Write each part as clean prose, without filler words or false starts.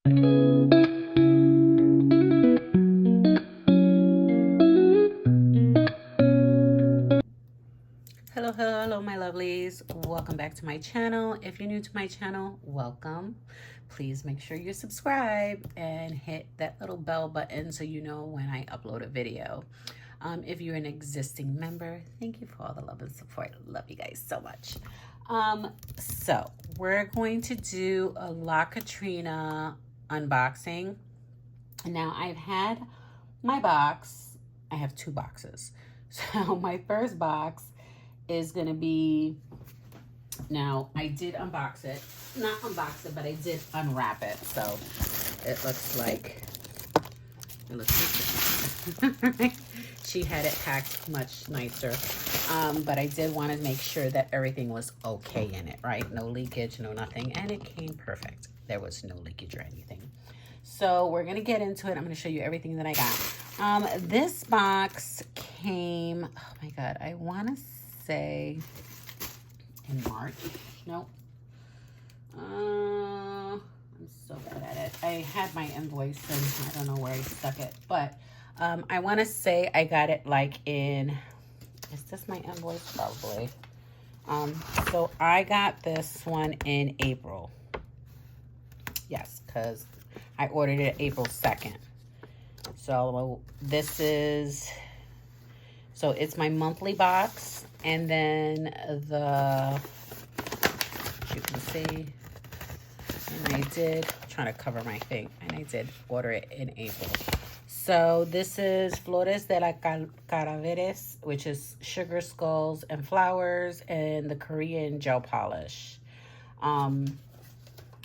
Hello, hello, my lovelies. Welcome back to my channel. If you're new to my channel, welcome. Please make sure you subscribe and hit that little bell button so you know when I upload a video. If you're an existing member, thank you for all the love and support. Love you guys so much. So we're going to do a La Catrina unboxing. Now I've had my box. I have two boxes. So my first box is gonna be, now I did unbox it, not unbox it, but I did unwrap it. So it looks like she had it packed much nicer. But I did want to make sure that everything was okay in it, right? No leakage, no nothing, and it came perfect. There was no leakage or anything. So we're gonna get into it. I'm gonna show you everything that I got. This box came, oh my God, I wanna say in March. Nope. I'm so bad at it. I had my invoice and I don't know where I stuck it, but I want to say I got it like in, is this my invoice? Probably. So I got this one in April. Yes, because I ordered it April 2nd. So this is, so it's my monthly box. And then the, you can see, and I did, I'm trying to cover my thing, and I did order it in April. So this is Flores de la Calaveras, which is sugar skulls and flowers, and the Korean gel polish,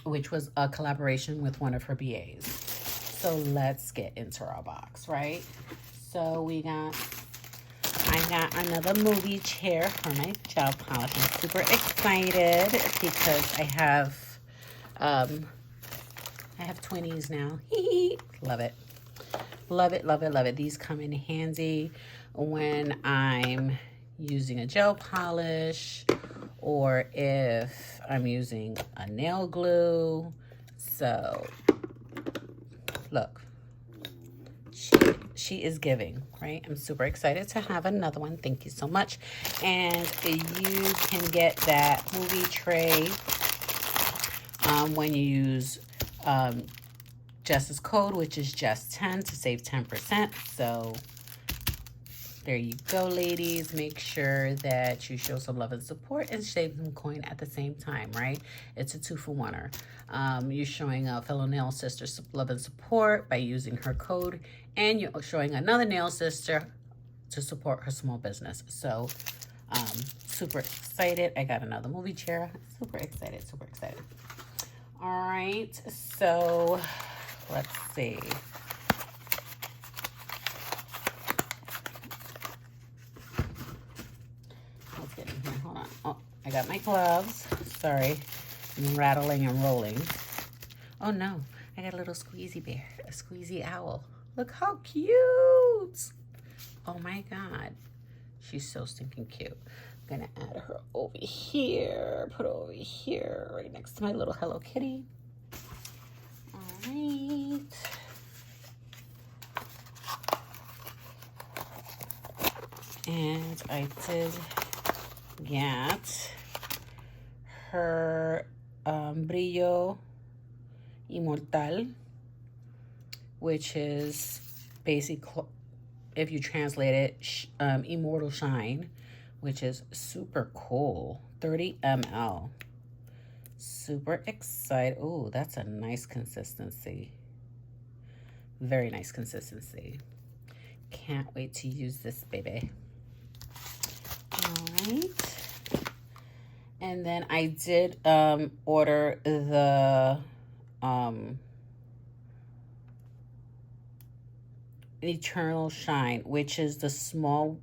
which was a collaboration with one of her BAs. So let's get into our box, right? So I got another movie chair for my gel polish. I'm super excited because I have 20s now. Love it. Love it, love it, love it. These come in handy when I'm using a gel polish or if I'm using a nail glue. So, look. She is giving, right? I'm super excited to have another one. Thank you so much. And you can get that movie tray when you use Jess's code, which is Jess10 to save 10%. So there you go, ladies. Make sure that you show some love and support and save some coin at the same time, right? It's a 2-for-1er. You're showing a fellow nail sister love and support by using her code, and you're showing another nail sister to support her small business. So super excited. I got another movie chair. Super excited, super excited. All right, so let's see. Let's get in here. Hold on. Oh, I got my gloves. Sorry, I'm rattling and rolling. Oh no, I got a little squeezy bear, a squeezy owl. Look how cute. Oh my God. She's so stinking cute. I'm gonna add her over here, put her over here, right next to my little Hello Kitty. All right. And I did get her Brillo Immortal, which is basically, if you translate it, Immortal Shine, which is super cool. 30 ml. Super excited. Oh, that's a nice consistency. Very nice consistency. Can't wait to use this baby. All right. And then I did order the Eternal Shine, which is the small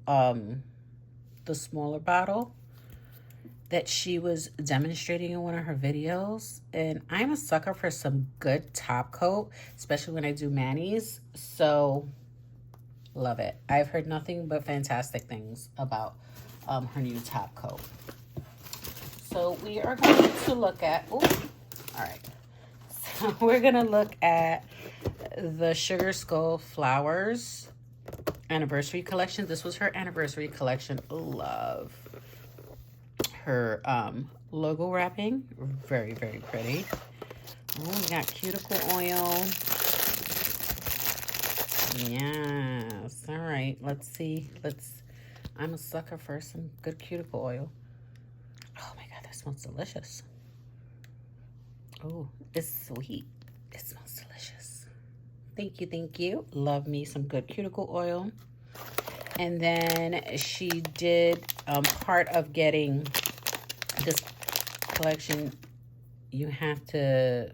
the smaller bottle that she was demonstrating in one of her videos. And I'm a sucker for some good top coat, especially when I do manis. So love it. I've heard nothing but fantastic things about her new top coat. So we are going to look at, oh, all right. we're gonna look at the Sugar Skull Flowers anniversary collection. This was her anniversary collection. Love her logo wrapping. Very, very pretty. Oh, we got cuticle oil. Yes. All right. Let's see. I'm a sucker for some good cuticle oil. Oh my God, that smells delicious. Oh, it's sweet. It smells delicious. Thank you, thank you. Love me some good cuticle oil. And then she did part of getting this collection. You have to.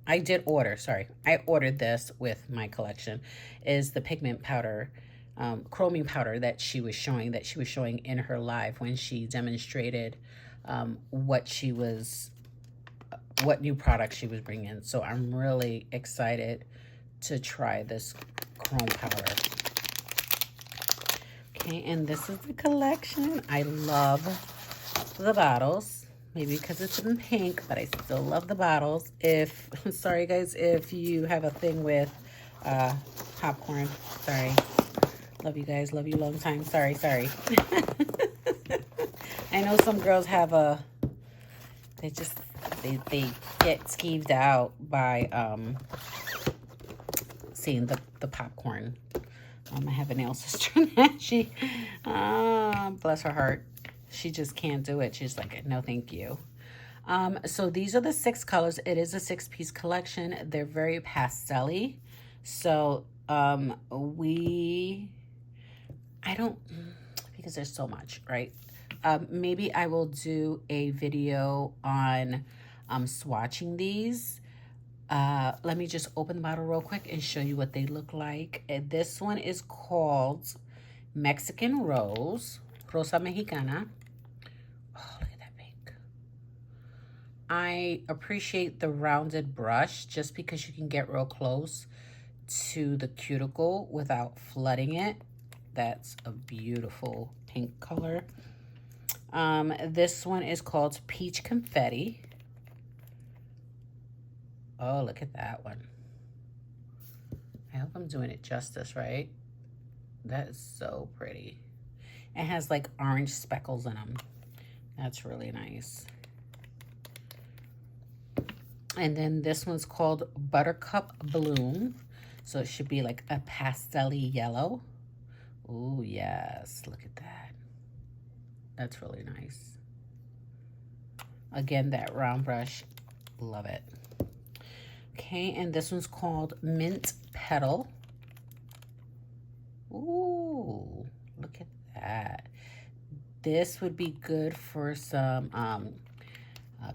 I did order. Sorry, I ordered this with my collection. Is the pigment powder, chroming powder that she was showing in her live when she demonstrated what new products she was bringing. So I'm really excited to try this chrome powder. Okay, and this is the collection. I love the bottles. Maybe because it's in pink, but I still love the bottles. Sorry guys, if you have a thing with popcorn. Sorry. Love you guys. Love you long time. Sorry. I know some girls have they get skeeved out by seeing the popcorn. I have a nail sister that she, bless her heart, she just can't do it. She's like, no, thank you. So these are the 6 colors. It is a 6-piece collection. They're very pastel-y. So because there's so much, right? Maybe I will do a video on swatching these. Let me just open the bottle real quick and show you what they look like. And this one is called Mexican Rose, Rosa Mexicana. Oh, look at that pink. I appreciate the rounded brush just because you can get real close to the cuticle without flooding it. That's a beautiful pink color. This one is called Peach Confetti. Oh, look at that one. I hope I'm doing it justice, right? That is so pretty. It has like orange speckles in them. That's really nice. And then this one's called Buttercup Bloom. So it should be like a pastel-y yellow. Oh, yes. Look at that. That's really nice. Again, that round brush. Love it. Okay, and this one's called Mint Petal. Ooh, look at that. This would be good for some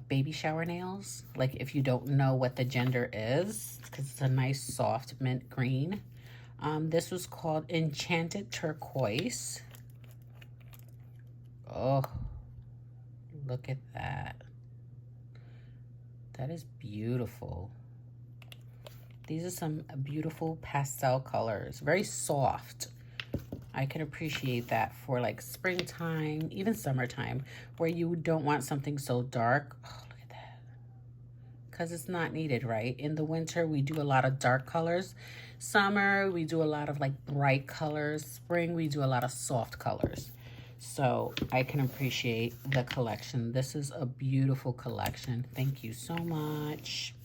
baby shower nails. Like if you don't know what the gender is, because it's a nice soft mint green. This was called Enchanted Turquoise. Oh, look at that. That is beautiful. These are some beautiful pastel colors. Very soft. I can appreciate that for like springtime, even summertime, where you don't want something so dark. Oh, look at that. Because it's not needed, right? In the winter, we do a lot of dark colors. Summer, we do a lot of like bright colors. Spring, we do a lot of soft colors. So I can appreciate the collection. This is a beautiful collection. Thank you so much.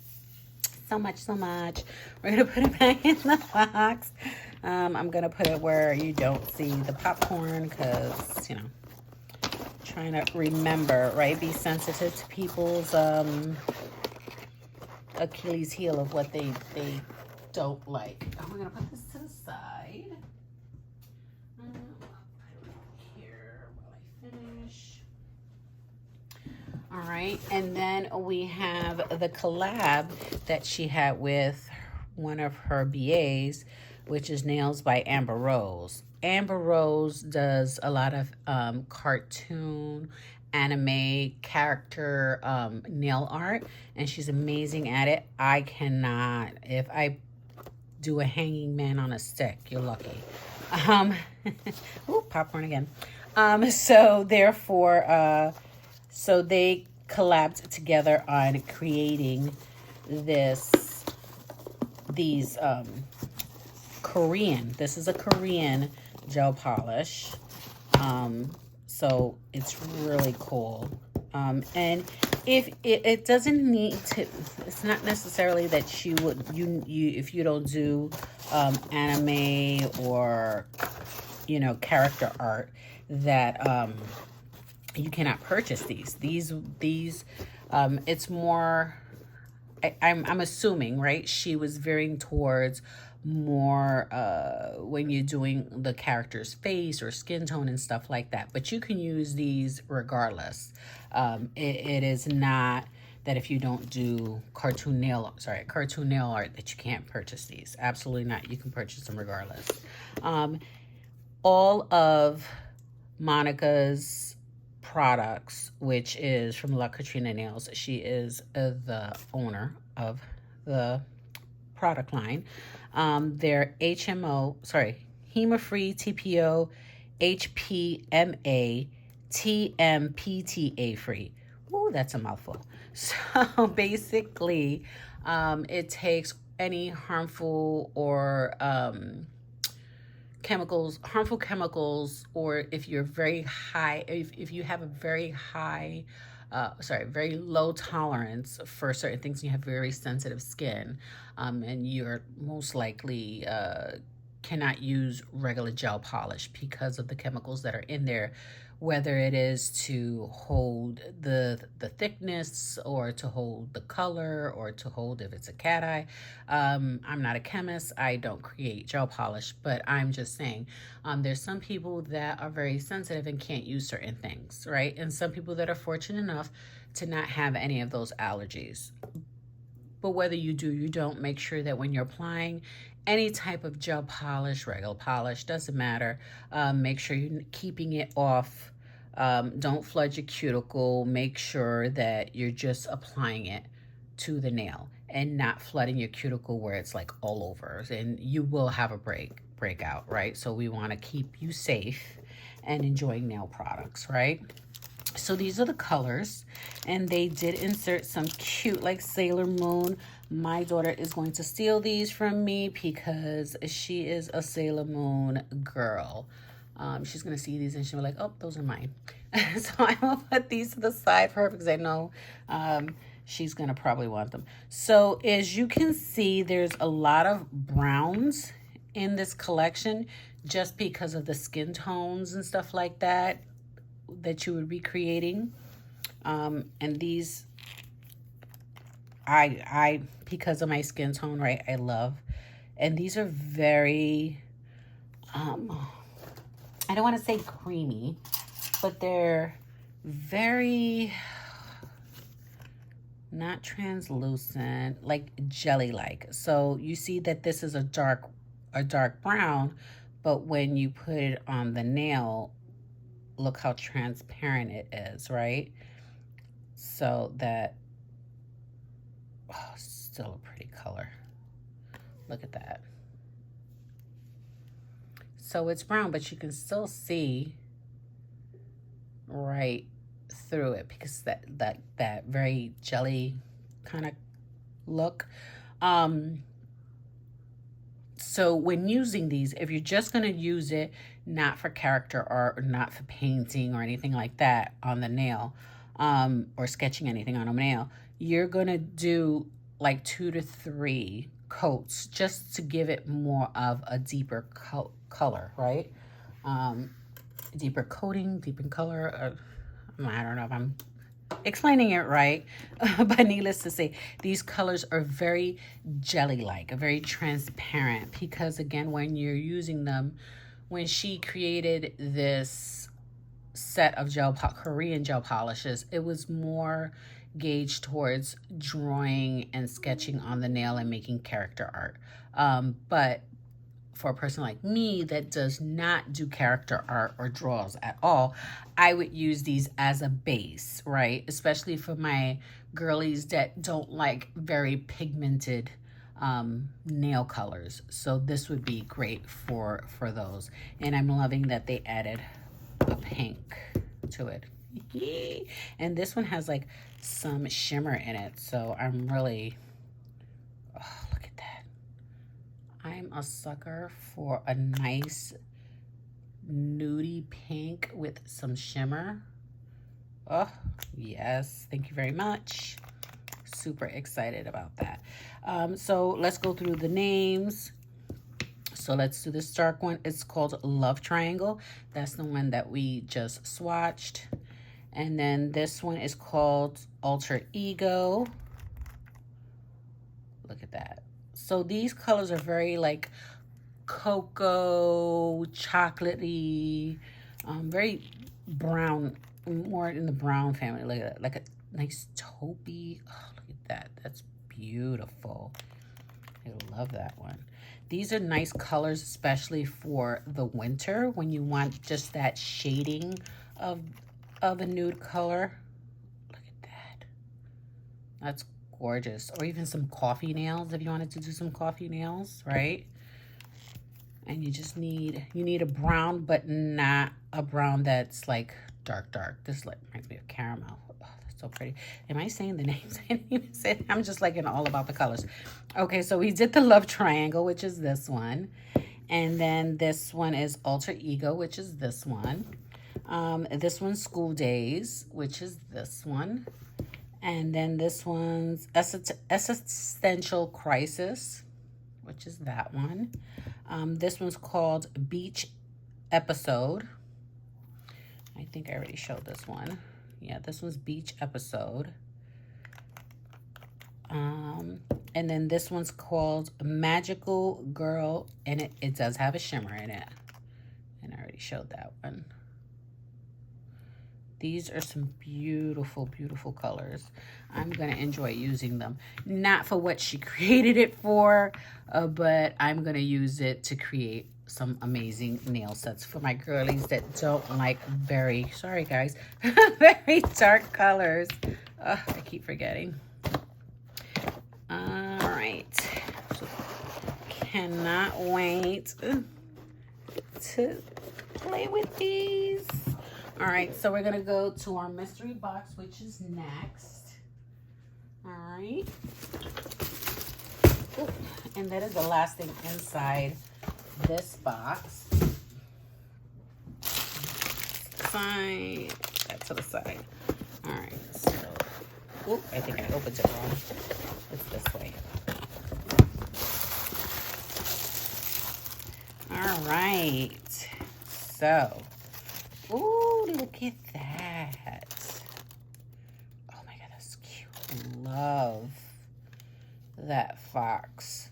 So much. We're gonna put it back in the box. I'm gonna put it where you don't see the popcorn because, you know, trying to remember, right? Be sensitive to people's Achilles heel of what they don't like. Oh, we're gonna put this to the side. Here while I finish. All right, and then we have the collab that she had with one of her BAs, which is Nails by Amber Rose. Amber Rose does a lot of cartoon, anime, character nail art, and she's amazing at it. I cannot. If I do a hanging man on a stick, you're lucky. Ooh, popcorn again. So therefore, so they collabed together on creating these Korean, this is a Korean gel polish. So it's really cool. And if it doesn't need to, it's not necessarily that you if you don't do anime or, you know, character art, that you cannot purchase these. It's more, I'm assuming, right? She was veering towards more when you're doing the character's face or skin tone and stuff like that. But you can use these regardless. It is not that if you don't do cartoon nail art that you can't purchase these. Absolutely not. You can purchase them regardless. All of Monica's products, which is from La Catrina Nails, she is the owner of the product line. They're HEMA-free, TPO, HPMA, TMPTA free. Ooh, that's a mouthful. So basically, it takes any harmful or harmful chemicals, or if you're very high, if you have a very high, very low tolerance for certain things, you have very sensitive skin, and you're most likely cannot use regular gel polish because of the chemicals that are in there, whether it is to hold the thickness or to hold the color or to hold if it's a cat eye. I'm not a chemist. I don't create gel polish, but I'm just saying there's some people that are very sensitive and can't use certain things, right? And some people that are fortunate enough to not have any of those allergies. But whether you do, you don't, make sure that when you're applying any type of gel polish, regular polish, doesn't matter. Make sure you're keeping it off. Don't flood your cuticle. Make sure that you're just applying it to the nail and not flooding your cuticle where it's like all over. And you will have a breakout, right? So we want to keep you safe and enjoying nail products, right? So these are the colors, and they did insert some cute like Sailor Moon. My daughter is going to steal these from me because she is a Sailor Moon girl. She's going to see these and she'll be like, oh, those are mine. So I will put these to the side for her because I know she's going to probably want them. So as you can see, there's a lot of browns in this collection just because of the skin tones and stuff like that you would be creating. And these, I because of my skin tone, right, I love. And these are very, I don't want to say creamy, but they're very, not translucent, like jelly-like. So you see that this is a dark brown, but when you put it on the nail, look how transparent it is, right? So that, oh, still a pretty color. Look at that. So it's brown, but you can still see right through it because that very jelly kind of look. So when using these, if you're just going to use it, not for character art or not for painting or anything like that on the nail, or sketching anything on a nail, you're going to do like 2 to 3 coats just to give it more of a deeper color, right? Deeper coating, deeper color. I don't know if I'm explaining it right, but needless to say, these colors are very jelly-like, very transparent, because again, when you're using them, when she created this set of Korean gel polishes, it was more gauged towards drawing and sketching on the nail and making character art. But for a person like me that does not do character art or draws at all, I would use these as a base, right? Especially for my girlies that don't like very pigmented nail colors. So this would be great for those. And I'm loving that they added a pink to it. And this one has like some shimmer in it. So I'm really I'm a sucker for a nice nudie pink with some shimmer. Oh, yes. Thank you very much. Super excited about that. So let's go through the names. So let's do this dark one. It's called Love Triangle. That's the one that we just swatched. And then this one is called Alter Ego. Look at that. So these colors are very like cocoa, chocolatey, very brown, more in the brown family. Look at that, like a nice taupey. Oh, look at that. That's beautiful. I love that one. These are nice colors, especially for the winter when you want just that shading of a nude color. Look at that. That's gorgeous. Or even some coffee nails if you wanted to do some coffee nails, right? And you just need, a brown, but not a brown that's like dark. This like reminds me of caramel. Oh, that's so pretty. Am I saying the names? I didn't even say it. I'm just like all about the colors. Okay, so we did the Love Triangle, which is this one. And then this one is Alter Ego, which is this one. This one's School Days, which is this one. And then this one's Existential Crisis, which is that one. This one's called Beach Episode. I think I already showed this one. Yeah, this one's Beach Episode. And then this one's called Magical Girl, and it does have a shimmer in it. And I already showed that one. These are some beautiful, beautiful colors. I'm going to enjoy using them. Not for what she created it for, but I'm going to use it to create some amazing nail sets for my girlies that don't like very, sorry guys, very dark colors. I keep forgetting. All right. So, cannot wait to play with these. All right, so we're gonna go to our mystery box, which is next. All right. Ooh, and that is the last thing inside this box. Side, that to the side. All right, so, ooh, I think I opened it wrong. It's this way. All right, so, ooh, look at that. Oh my God, that's cute. Love that fox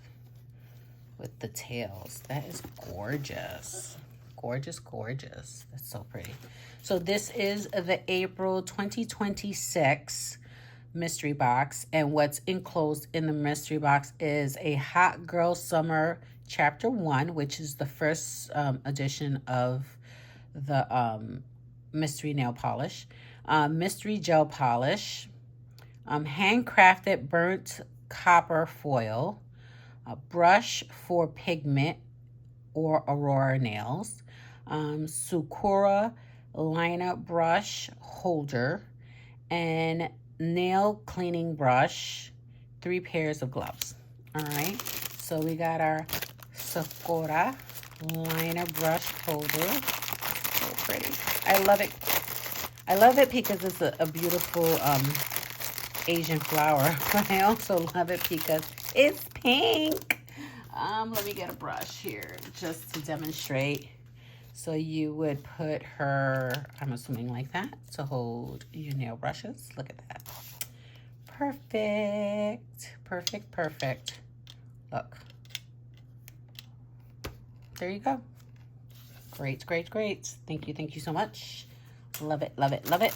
with the tails. That is gorgeous. Gorgeous, gorgeous. That's so pretty. So this is the April 2026 mystery box. And what's enclosed in the mystery box is a Hot Girl Summer Chapter 1, which is the first edition of the mystery nail polish, mystery gel polish, handcrafted burnt copper foil, a brush for pigment or aurora nails, Sakura liner brush holder, and nail cleaning brush, 3 pairs of gloves. All right, so we got our Sakura liner brush holder. So pretty. I love it. I love it because it's a beautiful Asian flower, but I also love it because it's pink. Let me get a brush here just to demonstrate. So you would put her, I'm assuming like that, to hold your nail brushes. Look at that. Perfect. Perfect, perfect. Look. There you go. Great, great, great. Thank you so much. Love it, love it, love it.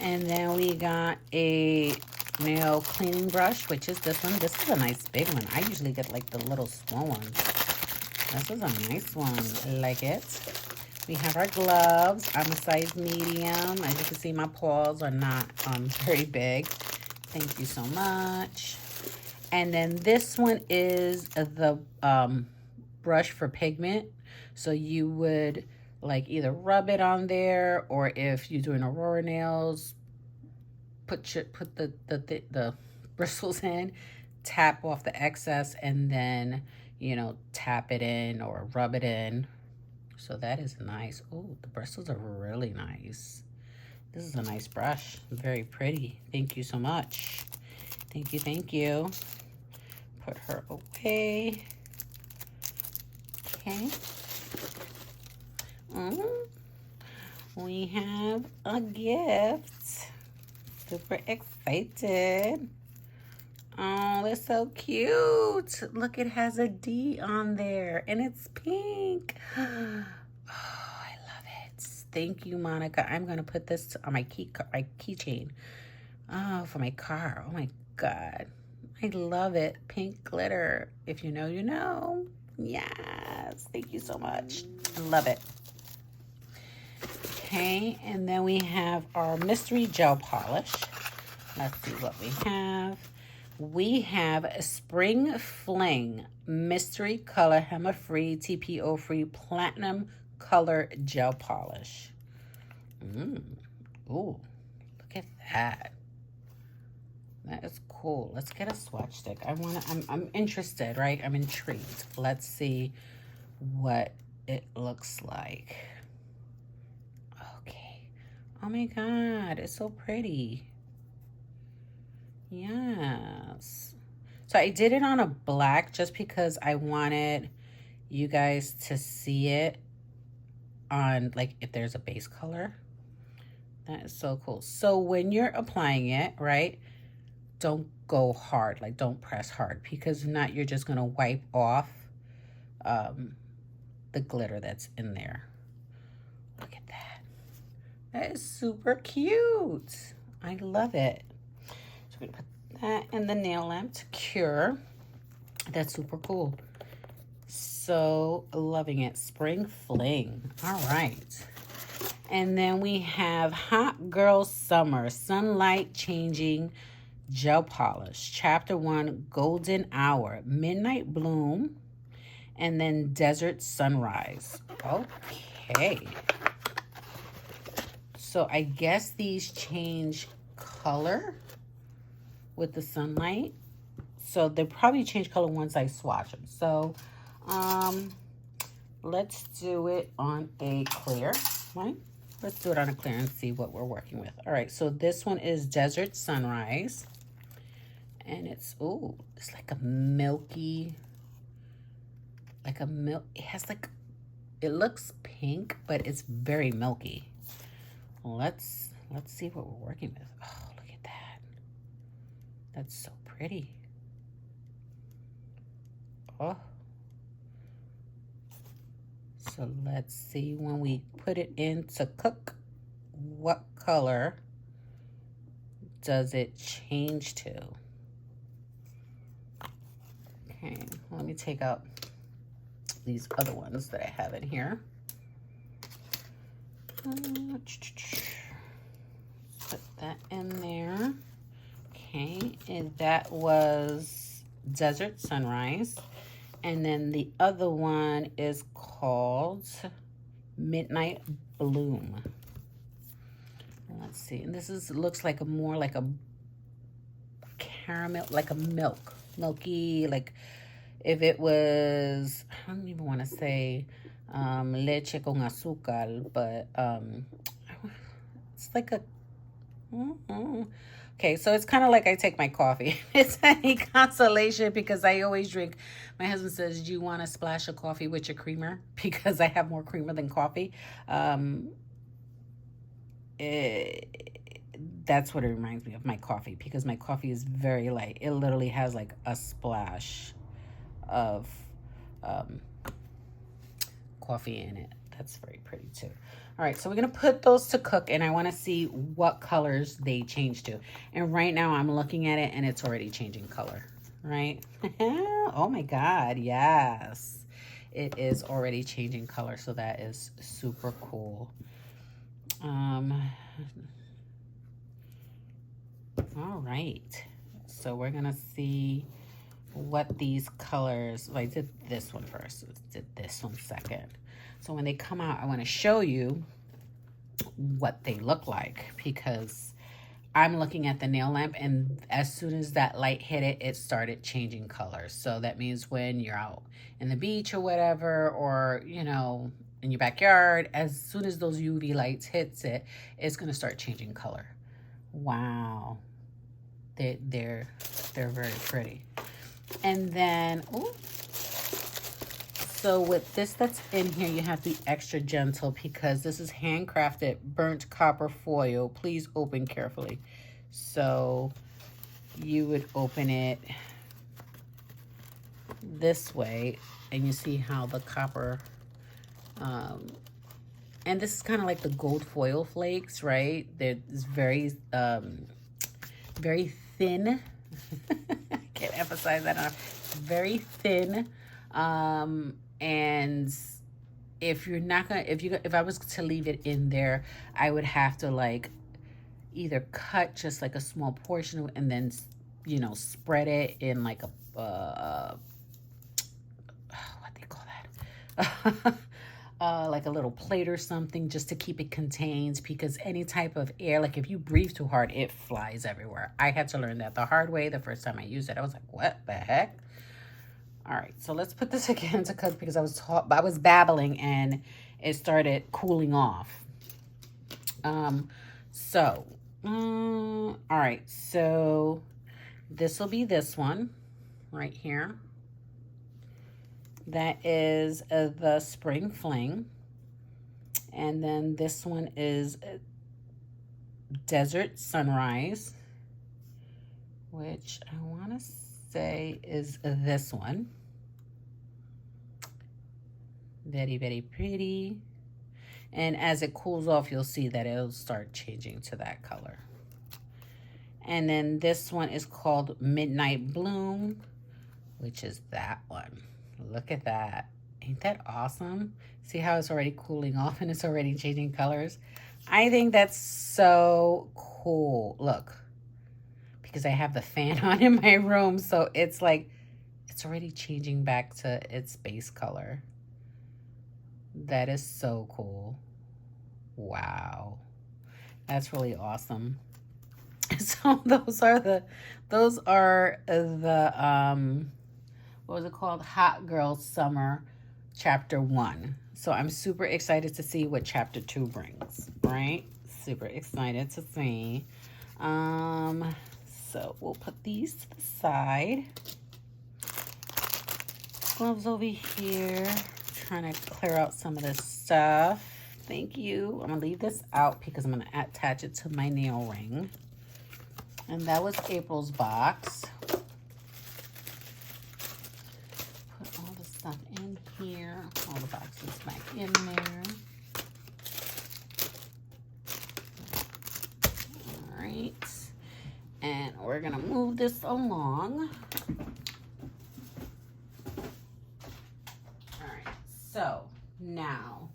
And then we got a nail cleaning brush, which is this one. This is a nice big one. I usually get like the little small ones. This is a nice one. I like it. We have our gloves. I'm a size medium. As you can see, my paws are not very big. Thank you so much. And then this one is the brush for pigment. So you would like either rub it on there, or if you're doing aurora nails, put the bristles in, tap off the excess, and then, you know, tap it in or rub it in. So that is nice. Oh, the bristles are really nice. This is a nice brush. Very pretty. Thank you so much. Thank you, thank you. Put her away. Okay. We have a gift. Super excited. Oh, that's so cute. Look, it has a D on there and it's pink. Oh, I love it. Thank you, Monica. I'm going to put this on my keychain. Oh, for my car. Oh my God. I love it. Pink glitter. If you know, you know. Yes. Thank you so much. I love it. Okay, and then we have our mystery gel polish. Let's see what we have. We have a Spring Fling Mystery Color Hema Free, TPO Free Platinum Color Gel Polish. Ooh, look at that. That is cool. Let's get a swatch stick. I'm interested, right? I'm intrigued. Let's see what it looks like. Okay. Oh my God, it's so pretty. Yes. So I did it on a black just because I wanted you guys to see it on, like, if there's a base color. That is so cool. So when you're applying it, right, don't go hard, like don't press hard, because if not, you're just gonna wipe off the glitter that's in there. Look at that. That is super cute. I love it. So we're gonna put that in the nail lamp to cure. That's super cool. So loving it. Spring Fling. All right. And then we have Hot Girl Summer Sunlight Changing Gel Polish. Chapter 1, Golden Hour, Midnight Bloom, and then Desert Sunrise. Okay. So I guess these change color with the sunlight. So they probably change color once I swatch them. So let's do it on a clear, right? Let's do it on a clear and see what we're working with. All right, so this one is Desert Sunrise. And it's, ooh, it's like a milky, it has like, it looks pink, but it's very milky. Let's see what we're working with. Oh, look at that. That's so pretty. Oh. So let's see, when we put it in to cook, what color does it change to? Okay, let me take out these other ones that I have in here. Put that in there. Okay, and that was Desert Sunrise. And then the other one is called Midnight Bloom. Let's see. And this looks like more like a caramel, like a milky, like if it was, I don't even want to say leche con azúcar, but it's like a, okay, so it's kind of like I take my coffee. It's any consolation because I always drink. My husband says, do you want to splash of coffee with your creamer? Because I have more creamer than coffee. That's what it reminds me of, my coffee, because my coffee is very light. It literally has like a splash of coffee in it. That's very pretty too. All right, so we're gonna put those to cook, and I want to see what colors they change to. And right now I'm looking at it and it's already changing color, right? Oh my God, yes, it is already changing color. So that is super cool. All right, so we're gonna see what these colors, well, I did this one first, did this one second. So when they come out, I want to show you what they look like, because I'm looking at the nail lamp, and as soon as that light hit it, it started changing colors. So that means when you're out in the beach or whatever, or, you know, in your backyard, as soon as those UV lights hits it, it's going to start changing color. Wow. They're very pretty. And then, ooh, so with this that's in here, you have to be extra gentle because this is handcrafted burnt copper foil. Please open carefully. So you would open it this way, and you see how the copper, and this is kind of like the gold foil flakes, right? It's very, very thin. I can't emphasize that enough. Very thin. And if you're not gonna, if I was to leave it in there, I would have to like either cut just like a small portion and then, you know, spread it in like a, what they call that? Like a little plate or something, just to keep it contained, because any type of air, like if you breathe too hard, it flies everywhere. I had to learn that the hard way the first time I used it. I was like, what the heck? All right, so let's put this again to cook because I was babbling and it started cooling off. All right, so this will be this one right here. That is the Spring Fling. And then this one is Desert Sunrise, which I want to say is this one. Very, very pretty. And as it cools off, you'll see that it'll start changing to that color. And then this one is called Midnight Bloom, which is that one. Look at that. Ain't that awesome? See how it's already cooling off and it's already changing colors? I think that's so cool. Look, because I have the fan on in my room, so it's like, it's already changing back to its base color. That is so cool. Wow. That's really awesome. So those are the what was it called? Hot Girl Summer Chapter 1. So I'm super excited to see what Chapter 2 brings, right? Super excited to see. So we'll put these to the side. Gloves over here. Trying to clear out some of this stuff. Thank you. I'm gonna leave this out because I'm gonna attach it to my nail ring. And that was April's box. Put all the stuff in here. All the boxes back in there. All right. And we're gonna move this along. All right. So now,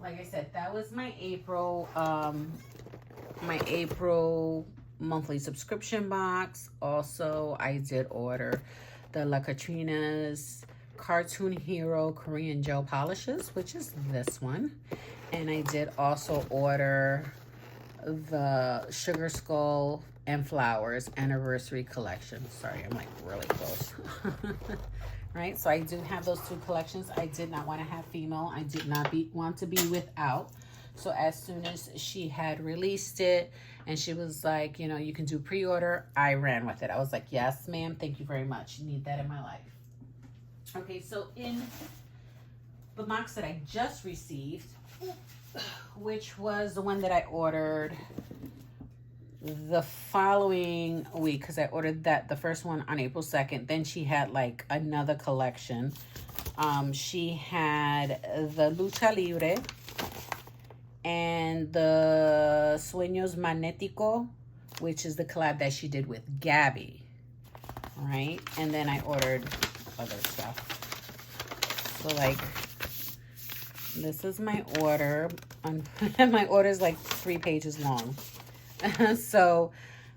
like I said, that was my April monthly subscription box. Also, I did order the La Catrina's Cartoon Hero Korean gel polishes, which is this one. And I did also order the Sugar Skull and Flowers Anniversary Collection. Sorry, I'm like really close. Right, so I do have those two collections. I did not want to have female. I did not want to be without. So as soon as she had released it and she was like, you know, you can do pre-order, I ran with it. I was like, yes, ma'am, thank you very much. You need that in my life. Okay, so in the box that I just received, which was the one that I ordered the following week, because I ordered that the first one on April 2nd. Then she had like another collection. She had the Lucha Libre and the Sueños Magnético, which is the collab that she did with Gabby, right? And then I ordered other stuff. So like, this is my order. My order is like 3 pages long. So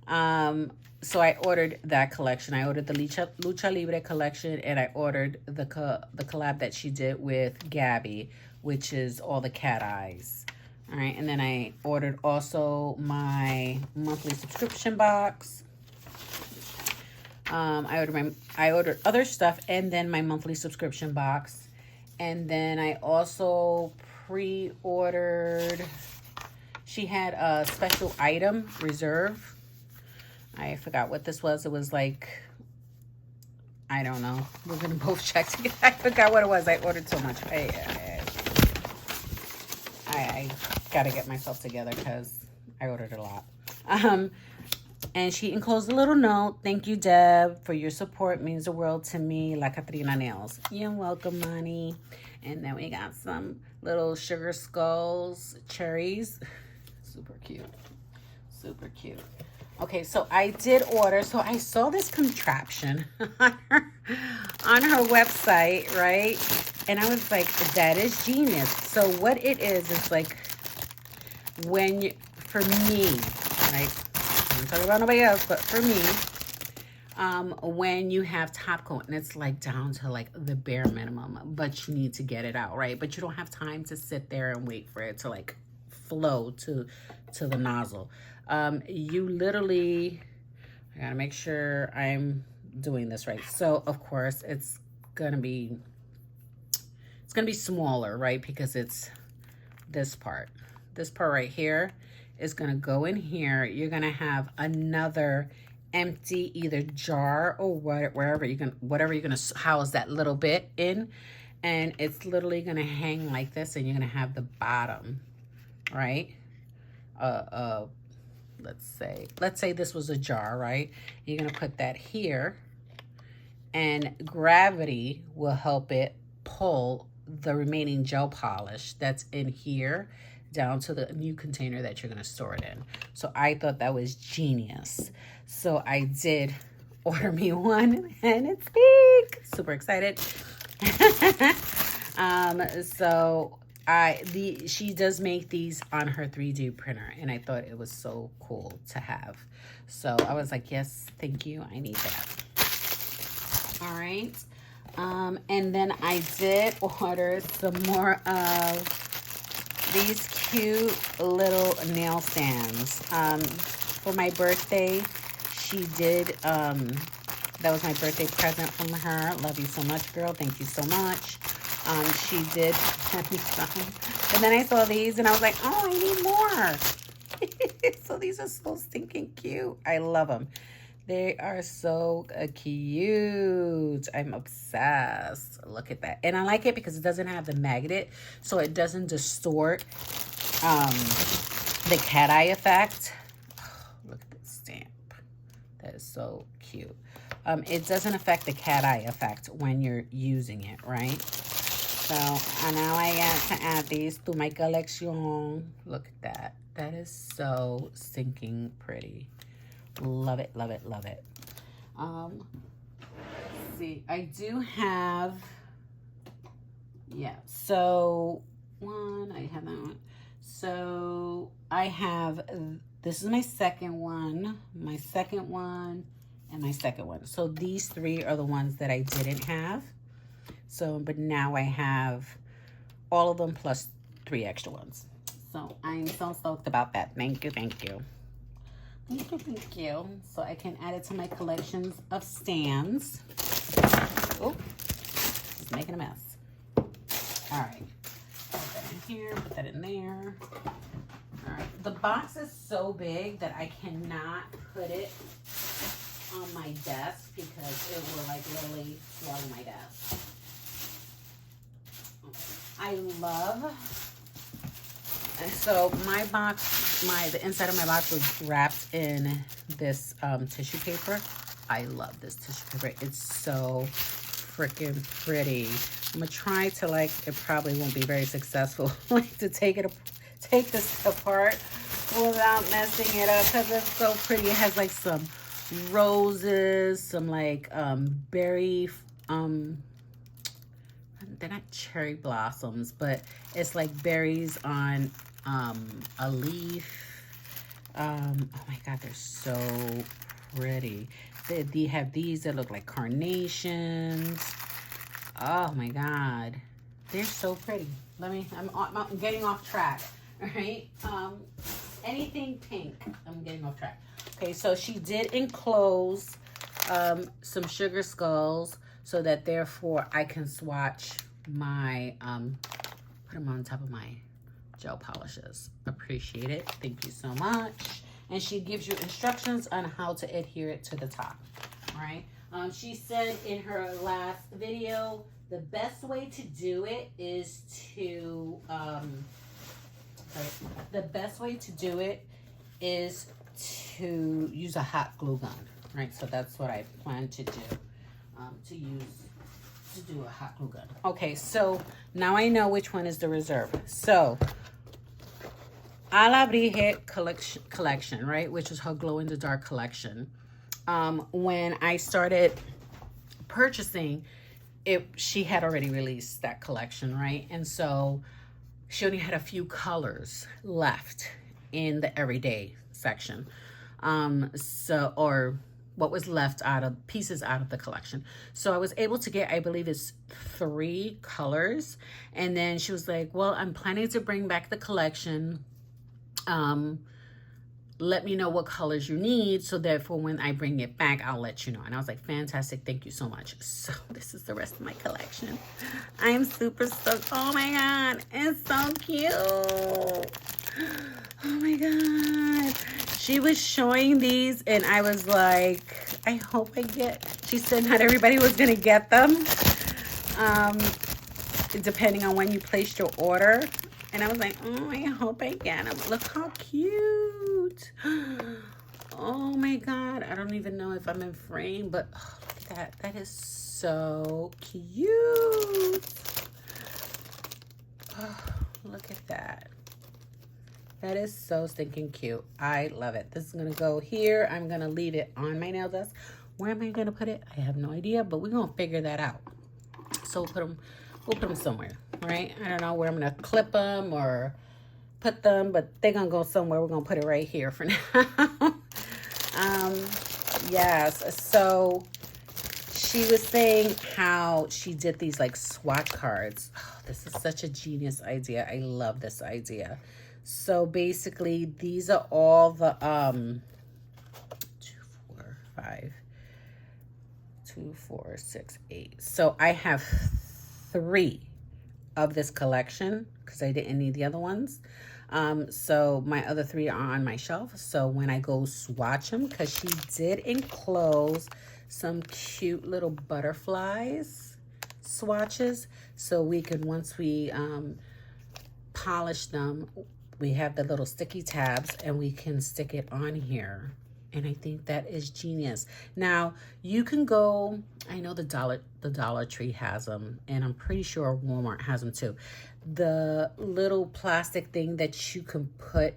I ordered that collection. I ordered the Lucha Libre collection, and I ordered the collab that she did with Gabby, which is all the cat eyes. All right, and then I ordered also my monthly subscription box. I ordered other stuff and then my monthly subscription box. And then I also pre-ordered, she had a special item reserve. I forgot what this was. It was like, I don't know. We're gonna both check together. I forgot what it was. I ordered so much. I gotta get myself together because I ordered a lot. And she enclosed a little note. Thank you, Deb, for your support. Means the world to me. La Catrina Nails. You're welcome, Money. And then we got some little sugar skulls, cherries. Super cute. Super cute. Okay, so I did order. So I saw this contraption on her website, right? And I was like, that is genius. So what it is like when you, for me, right? I'm not talking about nobody else, but for me, when you have top coat and it's like down to like the bare minimum, but you need to get it out, right? But you don't have time to sit there and wait for it to like flow to the nozzle. You literally, I gotta make sure I'm doing this right. So of course it's gonna be smaller, right? Because it's this part right here is gonna go in here. You're gonna have another empty either jar or whatever you're gonna house that little bit in, and it's literally gonna hang like this, and you're gonna have the bottom, right? Let's say this was a jar, right? You're gonna put that here, and gravity will help it pull the remaining gel polish that's in here down to the new container that you're going to store it in. So I thought that was genius. So I did order me one, and it's big. Super excited. So she does make these on her 3D printer, and I thought it was so cool to have. So I was like, yes, thank you. I need that. All right. And then I did order some more of these cute little nail stands. For my birthday, she did, that was my birthday present from her. Love you so much, girl. Thank you so much. She did send me some. And then I saw these and I was like, oh, I need more. So these are so stinking cute. I love them. They are so cute. I'm obsessed. Look at that. And I like it because it doesn't have the magnet, so it doesn't distort the cat eye effect. Oh, look at this stamp. That is so cute. It doesn't affect the cat eye effect when you're using it, right? So now I got to add these to my collection. Look at that. That is so stinking pretty. Love it, love it, love it. Let's see, I do have, yeah, so I have that one. So I have, this is my second one, and my second one. So these three are the ones that I didn't have. So, but now I have all of them plus 3 extra ones. So I'm so stoked about that. Thank you, thank you. Thank you. So I can add it to my collections of stands. Oh, it's making a mess. All right. Put that in here, put that in there. All right. The box is so big that I cannot put it on my desk because it will like literally swallow my desk. Okay. I love... So my box, the inside of my box was wrapped in this tissue paper. I love this tissue paper. It's so freaking pretty. I'm gonna try to like, it probably won't be very successful, like to take this apart without messing it up because it's so pretty. It has like some roses, some like berry, they're not cherry blossoms, but it's like berries on a leaf. Oh my God, they're so pretty. They have these that look like carnations. Oh my God, they're so pretty. I'm getting off track. right? Anything pink. I'm getting off track. Okay, so she did enclose some sugar skulls so that therefore I can swatch my, put them on top of my gel polishes. Appreciate it. Thank you so much. And she gives you instructions on how to adhere it to the top. All right. She said in her last video, the best way to do it is to, the best way to do it is to use a hot glue gun, right? So that's what I plan to do, to do a hot glue gun. Okay, so now I know which one is the reserve. So, A la Brige collection, right? Which is her glow in the dark collection. When I started purchasing it, she had already released that collection, right? And so she only had a few colors left in the everyday section. Or what was left pieces out of the collection. So I was able to get, I believe it's 3 colors. And then she was like, well, I'm planning to bring back the collection. Let me know what colors you need so that for when I bring it back, I'll let you know. And I was like, fantastic. Thank you so much. So this is the rest of my collection. I'm super stoked. Oh my God. It's so cute. Oh my God. She was showing these and I was like, I hope I get, she said not everybody was going to get them. Depending on when you placed your order. And I was like, oh, I hope I get them. Look how cute. Oh my God. I don't even know if I'm in frame, but oh, look at that. That is so cute. Oh, look at that. That is so stinking cute. I love it. This is going to go here. I'm going to leave it on my nail desk. Where am I going to put it? I have no idea, but we're going to figure that out. So we'll put them somewhere, right? I don't know where I'm going to clip them or put them, but they're going to go somewhere. We're going to put it right here for now. Yes. So she was saying how she did these like swatch cards. Oh, this is such a genius idea. I love this idea. So basically these are all the 2, 4, 5, 2, 4, 6, 8. So I have 3 of this collection because I didn't need the other ones. So my other 3 are on my shelf. So when I go swatch them, because she did enclose some cute little butterflies swatches. So we could, once we polish them, we have the little sticky tabs and we can stick it on here. And I think that is genius. Now, you can go, I know the Dollar Tree has them, and I'm pretty sure Walmart has them too. The little plastic thing that you can put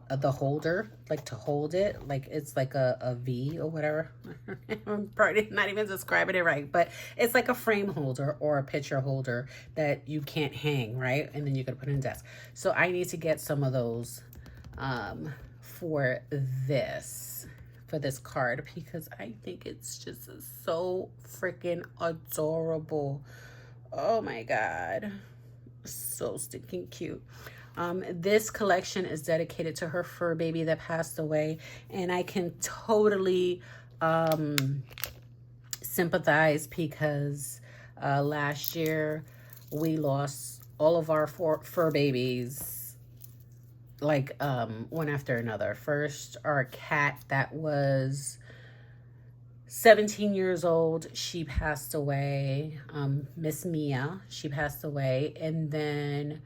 the holder, like to hold it, like it's like a V or whatever. I'm probably not even describing it right, but it's like a frame holder or a picture holder that you can't hang, right? And then you can put it in the desk. So I need to get some of those for this card because I think it's just so freaking adorable. Oh my God, so stinking cute. This collection is dedicated to her fur baby that passed away, and I can totally sympathize because last year we lost all of our fur babies, like one after another. First, our cat that was 17 years old, she passed away. Miss Mia, she passed away, and then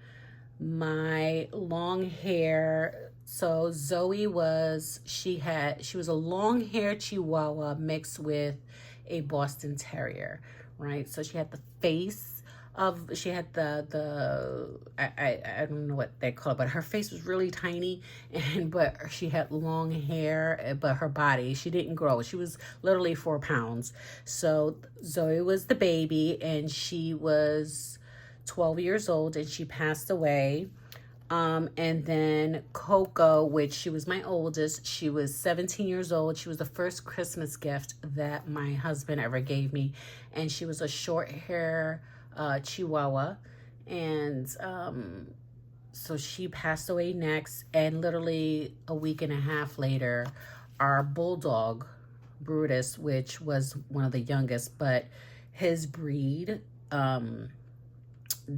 my long hair, so Zoe was, she was a long hair Chihuahua mixed with a Boston Terrier, right? So she had the face of, she had I don't know what they call it, but her face was really tiny, but she had long hair, but her body, she didn't grow. She was literally 4 pounds. So Zoe was the baby, and she was 12 years old, and she passed away. And then Coco, which she was my oldest, she was 17 years old. She was the first Christmas gift that my husband ever gave me, and she was a short hair Chihuahua. And So she passed away next, and literally a week and a half later, our bulldog, Brutus, which was one of the youngest, but his breed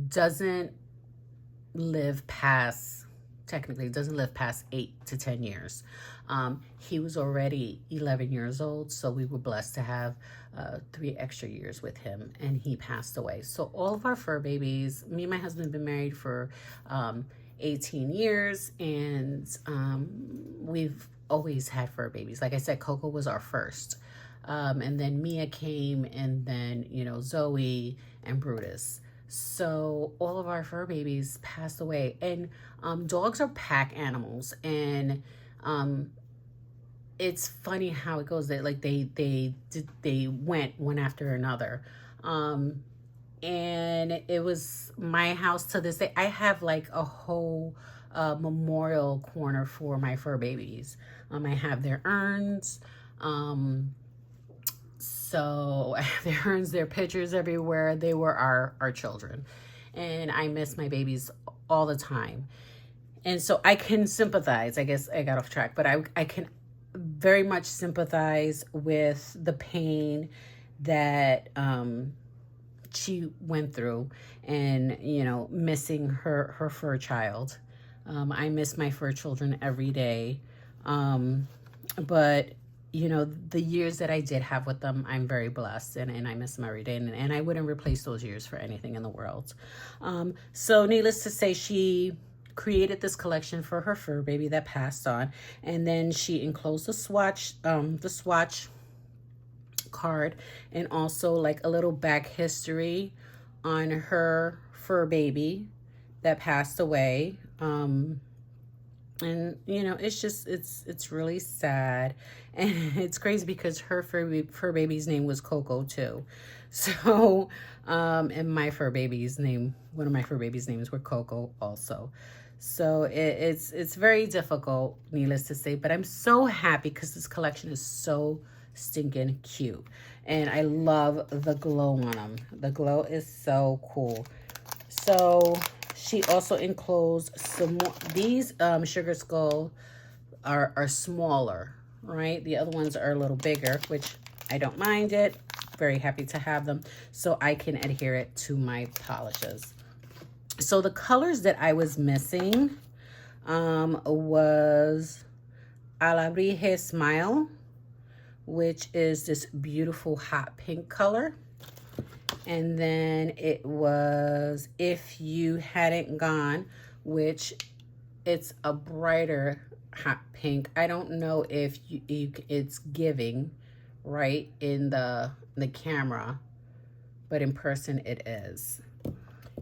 doesn't live past, technically doesn't live past 8 to 10 years. He was already 11 years old, so we were blessed to have 3 extra years with him, and he passed away. So all of our fur babies, me and my husband have been married for 18 years, and we've always had fur babies. Like I said, Coco was our first. And then Mia came, and then, you know, Zoe and Brutus. So all of our fur babies passed away. And dogs are pack animals, and it's funny how it goes. That like they went one after another. And it was my house to this day. I have like a whole memorial corner for my fur babies. I have their urns. So I have their urns, their pictures everywhere. They were our children. And I miss my babies all the time. And so I can sympathize. I guess I got off track, but I can very much sympathize with the pain that she went through, and, you know, missing her fur child. I miss my fur children every day. But, you know, the years that I did have with them, I'm very blessed, and I miss them every day. And I wouldn't replace those years for anything in the world. So needless to say, she created this collection for her fur baby that passed on. And then she enclosed the swatch card, and also like a little back history on her fur baby that passed away. And you know, it's just it's really sad, and it's crazy because her fur baby's name was Coco too. So and my fur baby's name, one of my fur baby's names were Coco also. So it's very difficult, needless to say, but I'm so happy because this collection is so stinking cute, and I love the glow on them. The glow is so cool. So she also enclosed some more. These Sugar Skull are smaller, right? The other ones are a little bigger, which I don't mind it. Very happy to have them so I can adhere it to my polishes. So the colors that I was missing was Alabrije Smile, which is this beautiful hot pink color. And then it was If You Hadn't Gone, which it's a brighter hot pink. I don't know if it's giving right in the camera, but in person it is.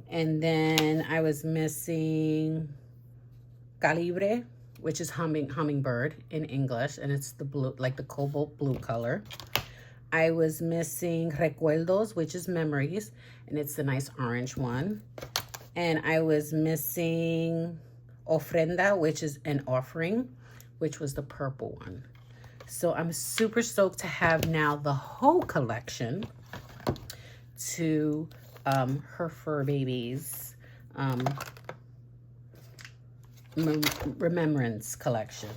And then I was missing Calibre, which is hummingbird in English, and it's the blue, like the cobalt blue color. I was missing Recuerdos, which is memories, and it's the nice orange one. And I was missing Ofrenda, which is an offering, which was the purple one. So I'm super stoked to have now the whole collection to her fur babies remembrance collection.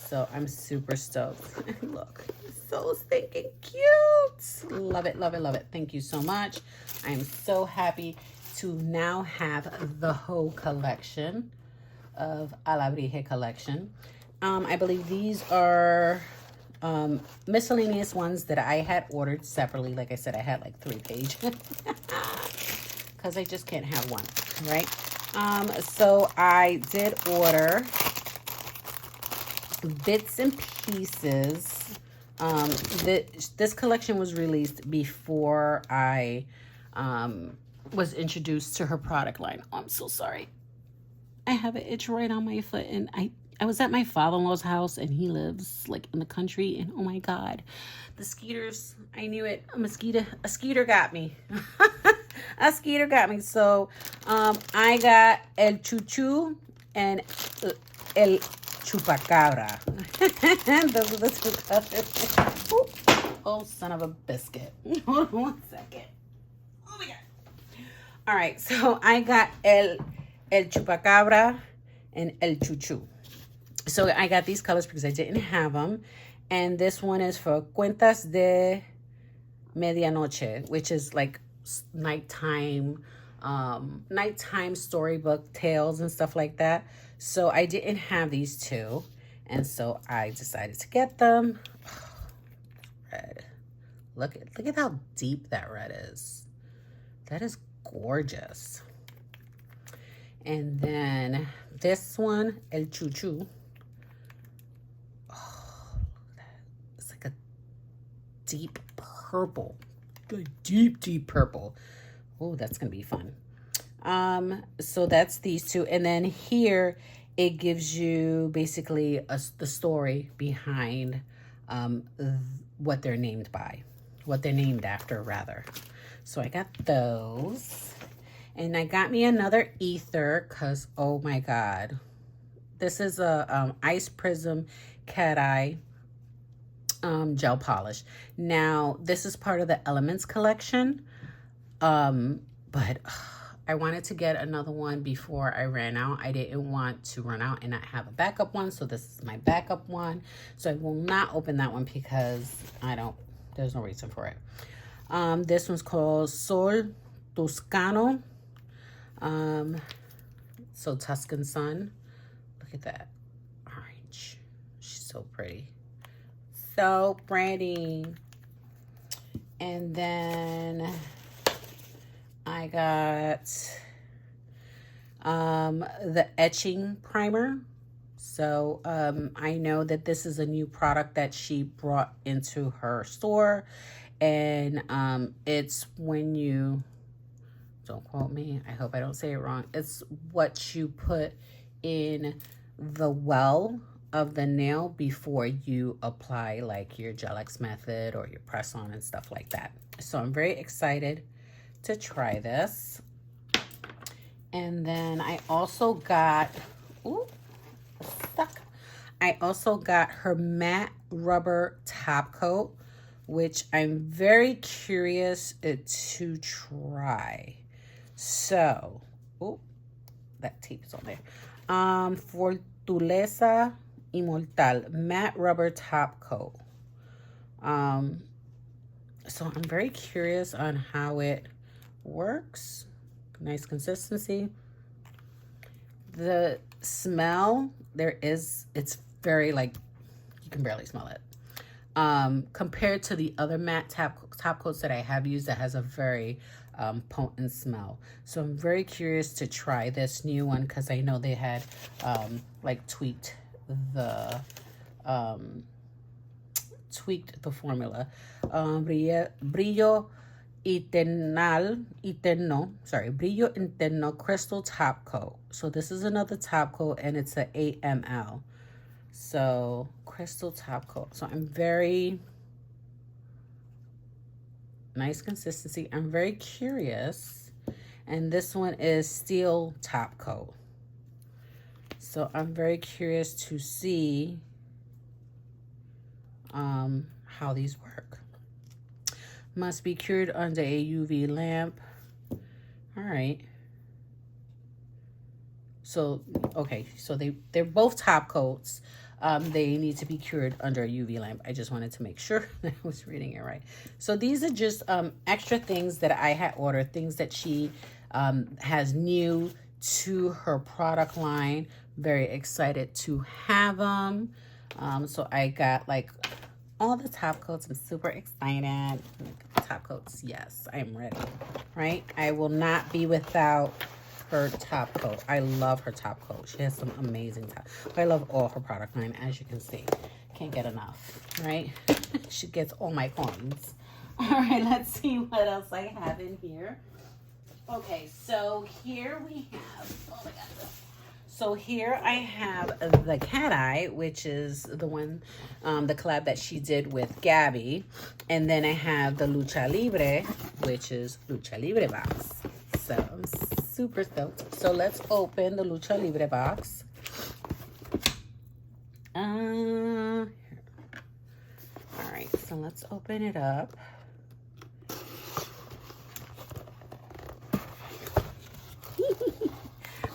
So I'm super stoked. Look, so stinking cute. Love it, love it, love it. Thank you so much. I'm so happy to now have the whole collection of Alabrije collection. I believe these are miscellaneous ones that I had ordered separately. Like I said, I had like 3 pages because I just can't have one, right? So I did order bits and pieces. This collection was released before I was introduced to her product line. Oh, I'm so sorry. I have an itch right on my foot, and I was at my father-in-law's house, and he lives like in the country, and oh my god, the skeeters, I knew it. A skeeter got me. A skeeter got me. So I got El Chuchu and El Chupacabra. Those are the 2 colors. Oh, son of a biscuit. Hold on 1 second. Oh my god. All right, so I got El El Chupacabra, and El Chuchu. So I got these colors because I didn't have them. And this one is for Cuentas de Medianoche, which is like nighttime, nighttime storybook tales and stuff like that. So I didn't have these two. And so I decided to get them. Red. Look at how deep that red is. That is gorgeous. And then this one, El Chuchu. Oh, look at that. It's like a deep purple. A deep purple. Oh, that's going to be fun. So that's these two. And then here, it gives you basically the story behind what they're named by. What they're named after, rather. So I got those. And I got me another ether because, oh my God. This is a Ice Prism Cat Eye gel polish. Now, this is part of the Elements collection. But I wanted to get another one before I ran out. I didn't want to run out and not have a backup one. So this is my backup one. So I will not open that one because there's no reason for it. This one's called Sol Toscano. So Tuscan Sun. Look at that orange. She's so pretty. So pretty. And then I got the etching primer. So I know that this is a new product that she brought into her store. And it's when you, don't quote me, I hope I don't say it wrong. It's what you put in the well of the nail before you apply like your Gel-X method or your press on and stuff like that. So I'm very excited to try this. And then I also got, I also got her matte rubber top coat, which I'm very curious to try. So, that tape is on there. Fortaleza Immortal matte rubber top coat. So I'm very curious on how it works. Nice consistency. The smell, it's very like, you can barely smell it. Compared to the other matte top coats that I have used that has a very potent smell. So I'm very curious to try this new one because I know they had like tweaked the formula. Brillo Interno Crystal Top Coat. So this is another top coat and it's an 8 ml. So crystal top coat. So I'm very nice consistency. I'm very curious. And this one is steel top coat. So I'm very curious to see how these work. Must be cured under a UV lamp. All right. So, okay. So they're both top coats. They need to be cured under a UV lamp. I just wanted to make sure that I was reading it right. So these are just extra things that I had ordered, things that she has new to her product line. Very excited to have them. So I got like all the top coats. I'm super excited. Top coats, yes, I am ready, right? I will not be without her top coat. I love her top coat. She has some amazing top. I love all her product line, as you can see. Can't get enough, right? She gets all my coins. All right, let's see what else I have in here. Okay, so here we have, oh my God. So here I have the Cat Eye, which is the one, the collab that she did with Gabby. And then I have the Lucha Libre, which is Lucha Libre box. So I'm super stoked. So let's open the Lucha Libre box. All right, so let's open it up.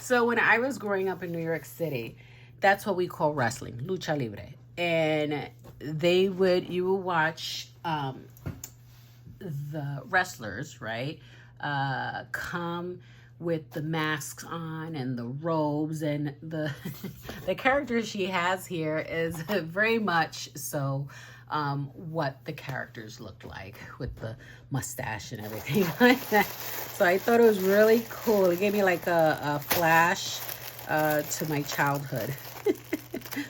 So when I was growing up in New York City, that's what we call wrestling, lucha libre. And you would watch the wrestlers, right? Come with the masks on and the robes, and the the character she has here is very much so what the characters look like with the mustache and everything like that. So I thought it was really cool. It gave me like a flash to my childhood.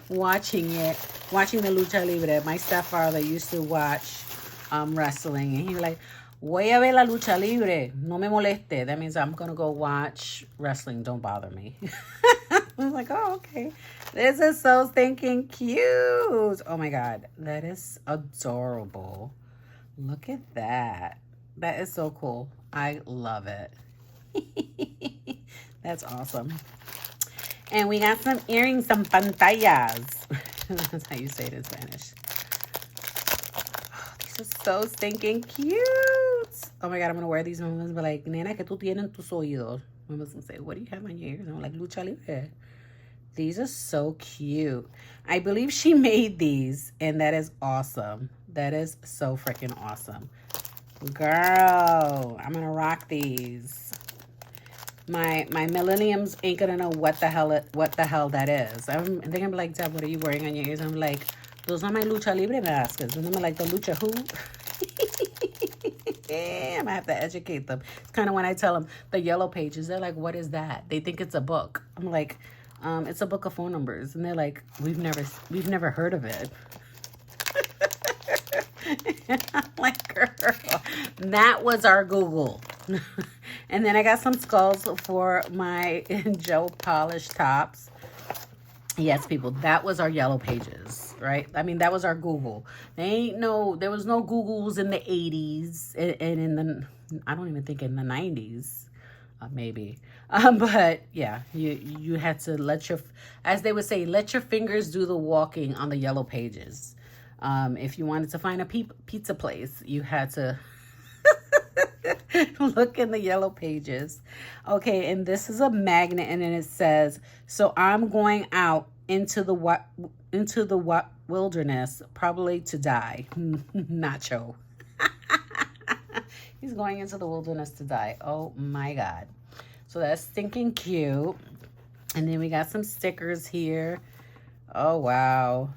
Watching the lucha libre. My stepfather used to watch wrestling, and he was like, voy a ver la lucha libre, no me moleste. That means I'm gonna go watch wrestling, don't bother me. I was like, oh, okay. This is so stinking cute. Oh my god, that is adorable. Look at that. That is so cool. I love it. That's awesome. And we got some earrings, some pantallas. That's how you say it in Spanish. Oh, these are so stinking cute. Oh my god, I'm gonna wear these and I'm gonna be like, nena, que tú tienes en tus oídos? My husband's gonna say, what do you have on your ears? And I'm like, lucha libre. These are so cute. I believe she made these, and that is awesome. That is so freaking awesome. Girl, I'm gonna rock these. My millenniums ain't gonna know what the hell that is. They're gonna be like, Deb, what are you wearing on your ears? I'm like, those are my lucha libre masks. And I'm like, the lucha who? I'm gonna have to educate them. It's kind of when I tell them the yellow pages. They're like, what is that? They think it's a book. I'm like, it's a book of phone numbers, and they're like, we've never heard of it. I'm like, girl, that was our Google. And then I got some skulls for my gel polish tops. Yes, people, that was our yellow pages, right? I mean, that was our Google. There was no Googles in the 80s and in the, I don't even think in the 90s, maybe. But yeah, you had to as they would say, let your fingers do the walking on the yellow pages. If you wanted to find a pizza place, you had to look in the yellow pages. Okay, and this is a magnet, and then it says, so I'm going out into the wilderness, probably to die. Nacho. He's going into the wilderness to die. Oh my god. So that's stinking cute. And then we got some stickers here. Oh wow.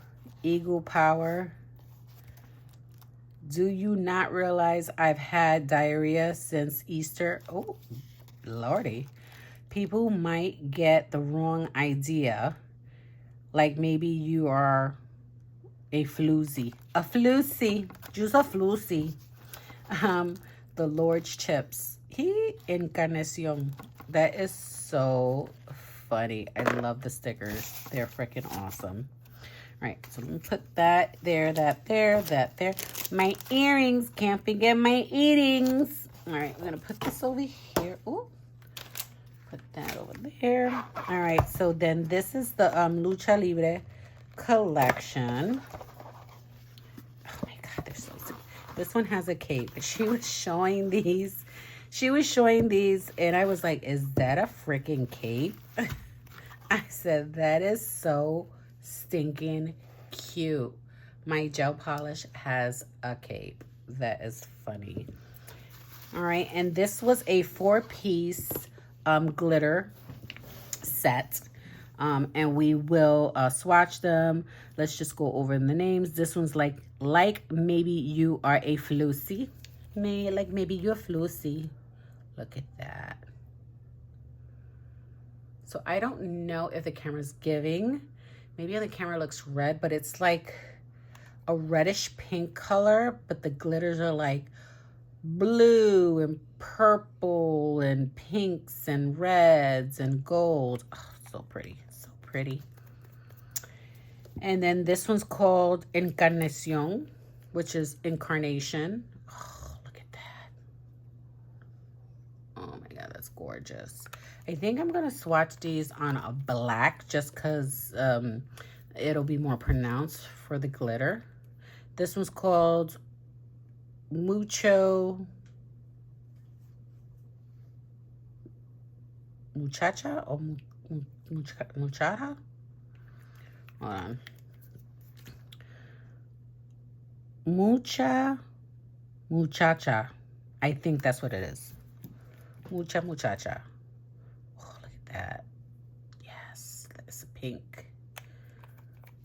Eagle Power. Do you not realize I've had diarrhea since Easter? Oh, lordy. People might get the wrong idea. Like maybe you are a floozy. A floozy. Just a floozy. The Lord's chips. Encarnacion. That is so funny. I love the stickers. They're freaking awesome. All right, so let me put that there, that there, that there. My earrings, can't forget my earrings. All right, we're gonna put this over here. Ooh, put that over there. All right, so then this is the Lucha Libre collection. Oh my God, they're so sweet. This one has a cape. She was showing these. And I was like, is that a freaking cape? I said, that is so stinking cute. My gel polish has a cape. That is funny. All right, and this was a 4-piece glitter set. And we will swatch them. Let's just go over the names. This one's like maybe you are a floosy. Maybe you're floosy. Look at that. So I don't know if the camera's giving. Maybe the camera looks red, but it's like a reddish pink color, but the glitters are like blue and purple and pinks and reds and gold. Oh, so pretty, so pretty. And then this one's called Encarnacion, which is incarnation. Oh, look at that. Oh my God, that's gorgeous. I think I'm going to swatch these on a black just because it'll be more pronounced for the glitter. This one's called Mucho muchacha or muchacha? Hold on. Muchacha. I think that's what it is. Muchacha. Oh, look at that. Yes, that's pink.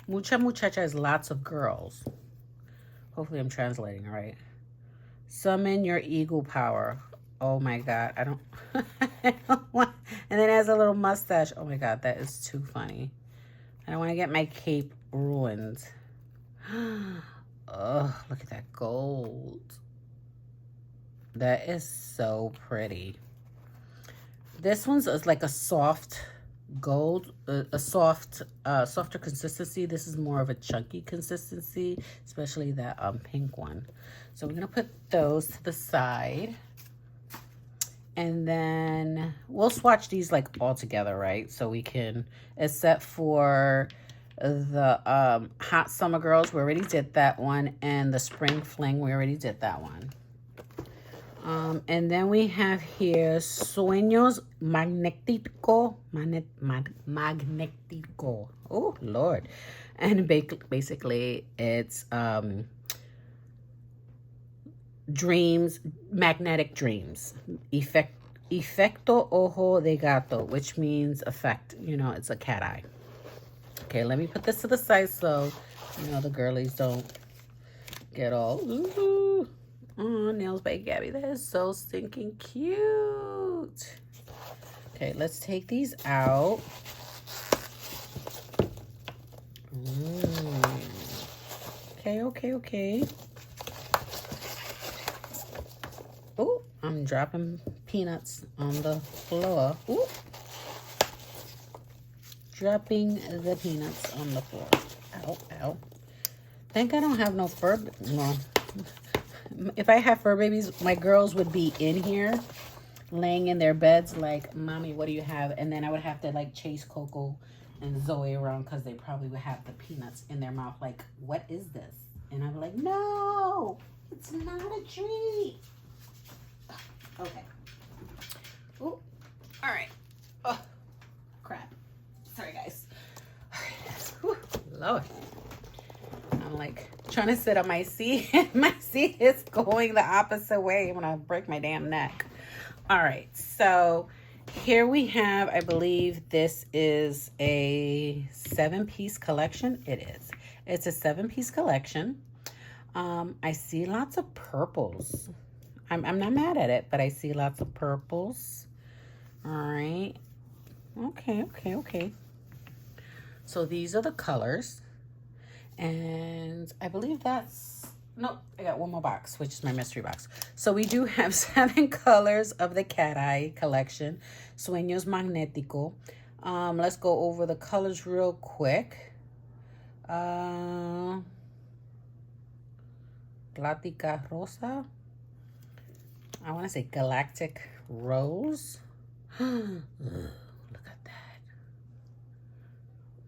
Muchacha is lots of girls. Hopefully I'm translating it right. Summon your eagle power. Oh my God. I don't want. And then it has a little mustache. Oh my God, that is too funny. I don't want to get my cape ruined. Oh, look at that gold. That is so pretty. This one's is like a soft gold, softer consistency. This is more of a chunky consistency, especially that pink one. So we're gonna put those to the side, and then we'll swatch these like all together, right? So we can, except for the hot summer girls, we already did that one, and the spring fling, we already did that one. And then we have here Sueños Magnético. Magnético. Oh, Lord. And basically, it's dreams, magnetic dreams. Efecto ojo de gato, which means effect. You know, it's a cat eye. Okay, let me put this to the side so, you know, the girlies don't get all, ooh. Oh, nails by Gabby. That is so stinking cute. Okay, let's take these out. Okay. Oh, I'm dropping peanuts on the floor. Ooh. Dropping the peanuts on the floor. Ow. Think I don't have no fur. No. If I had fur babies, my girls would be in here laying in their beds like, Mommy, what do you have? And then I would have to like chase Coco and Zoe around because they probably would have the peanuts in their mouth like, what is this? And I'd be like, no, it's not a treat. Okay. Ooh. All right. Oh, crap. Sorry, guys. All right. Whew. Lord. I'm like trying to sit on my seat. My seat is going the opposite way. I'm gonna break my damn neck. All right, so here we have, I believe this is a 7-piece collection. It is. It's a 7-piece collection. I see lots of purples. I'm not mad at it, but I see lots of purples. All right. Okay. So these are the colors. And I believe that's, nope, I got one more box, which is my mystery box. So we do have 7 colors of the cat eye collection, Sueños Magnético. Let's go over the colors real quick. Plática Rosa. I want to say Galactic Rose. Look at that.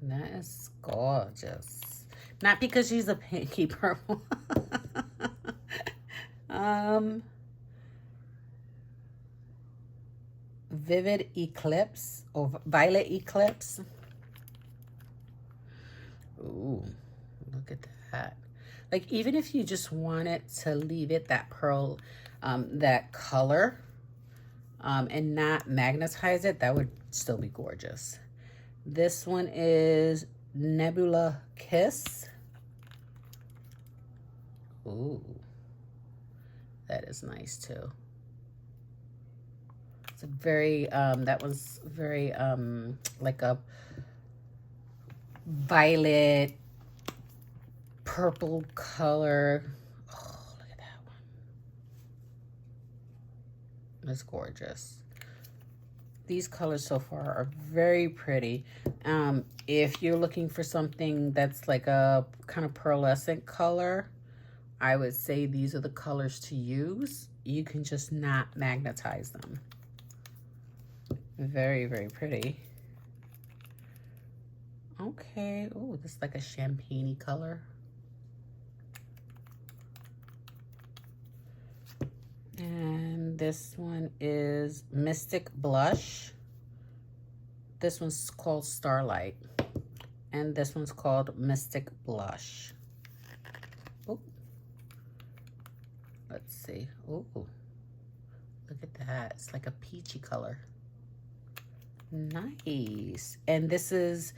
That is gorgeous. Not because she's a pinky purple. Vivid Eclipse or Violet Eclipse. Ooh, look at that. Like, even if you just wanted to leave it that pearl, that color, and not magnetize it, that would still be gorgeous. This one is Nebula Kiss. Ooh, that is nice too. It's a very, that was very, like a violet, purple color. Oh, look at that one. That's gorgeous. These colors so far are very pretty. If you're looking for something that's like a kind of pearlescent color, I would say these are the colors to use. You can just not magnetize them. Very, very pretty. Okay. Oh, this is like a champagne-y color. And this one is Mystic Blush. This one's called Starlight. And this one's called Mystic Blush. Oh, let's see. Oh, look at that. It's like a peachy color. Nice. And this is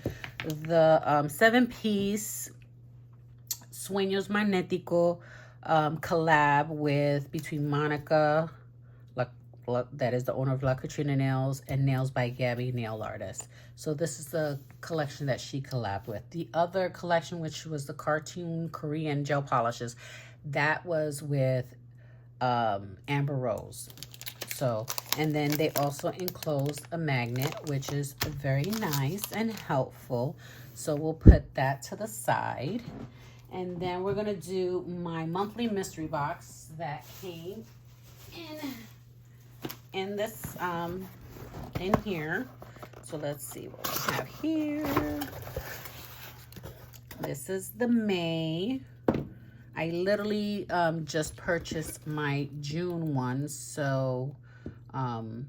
the 7-piece Sueños Magnético collab with between Monica, that is the owner of La Catrina Nails, and Nails by Gabby, nail artist. So this is the collection that she collabed with. The other collection, which was the cartoon Korean gel polishes, that was with Amber Rose. So, and then they also enclosed a magnet, which is very nice and helpful. So we'll put that to the side. And then we're gonna do my monthly mystery box that came in this in here. So let's see what we have here. This is the May. I literally just purchased my June one, so I'm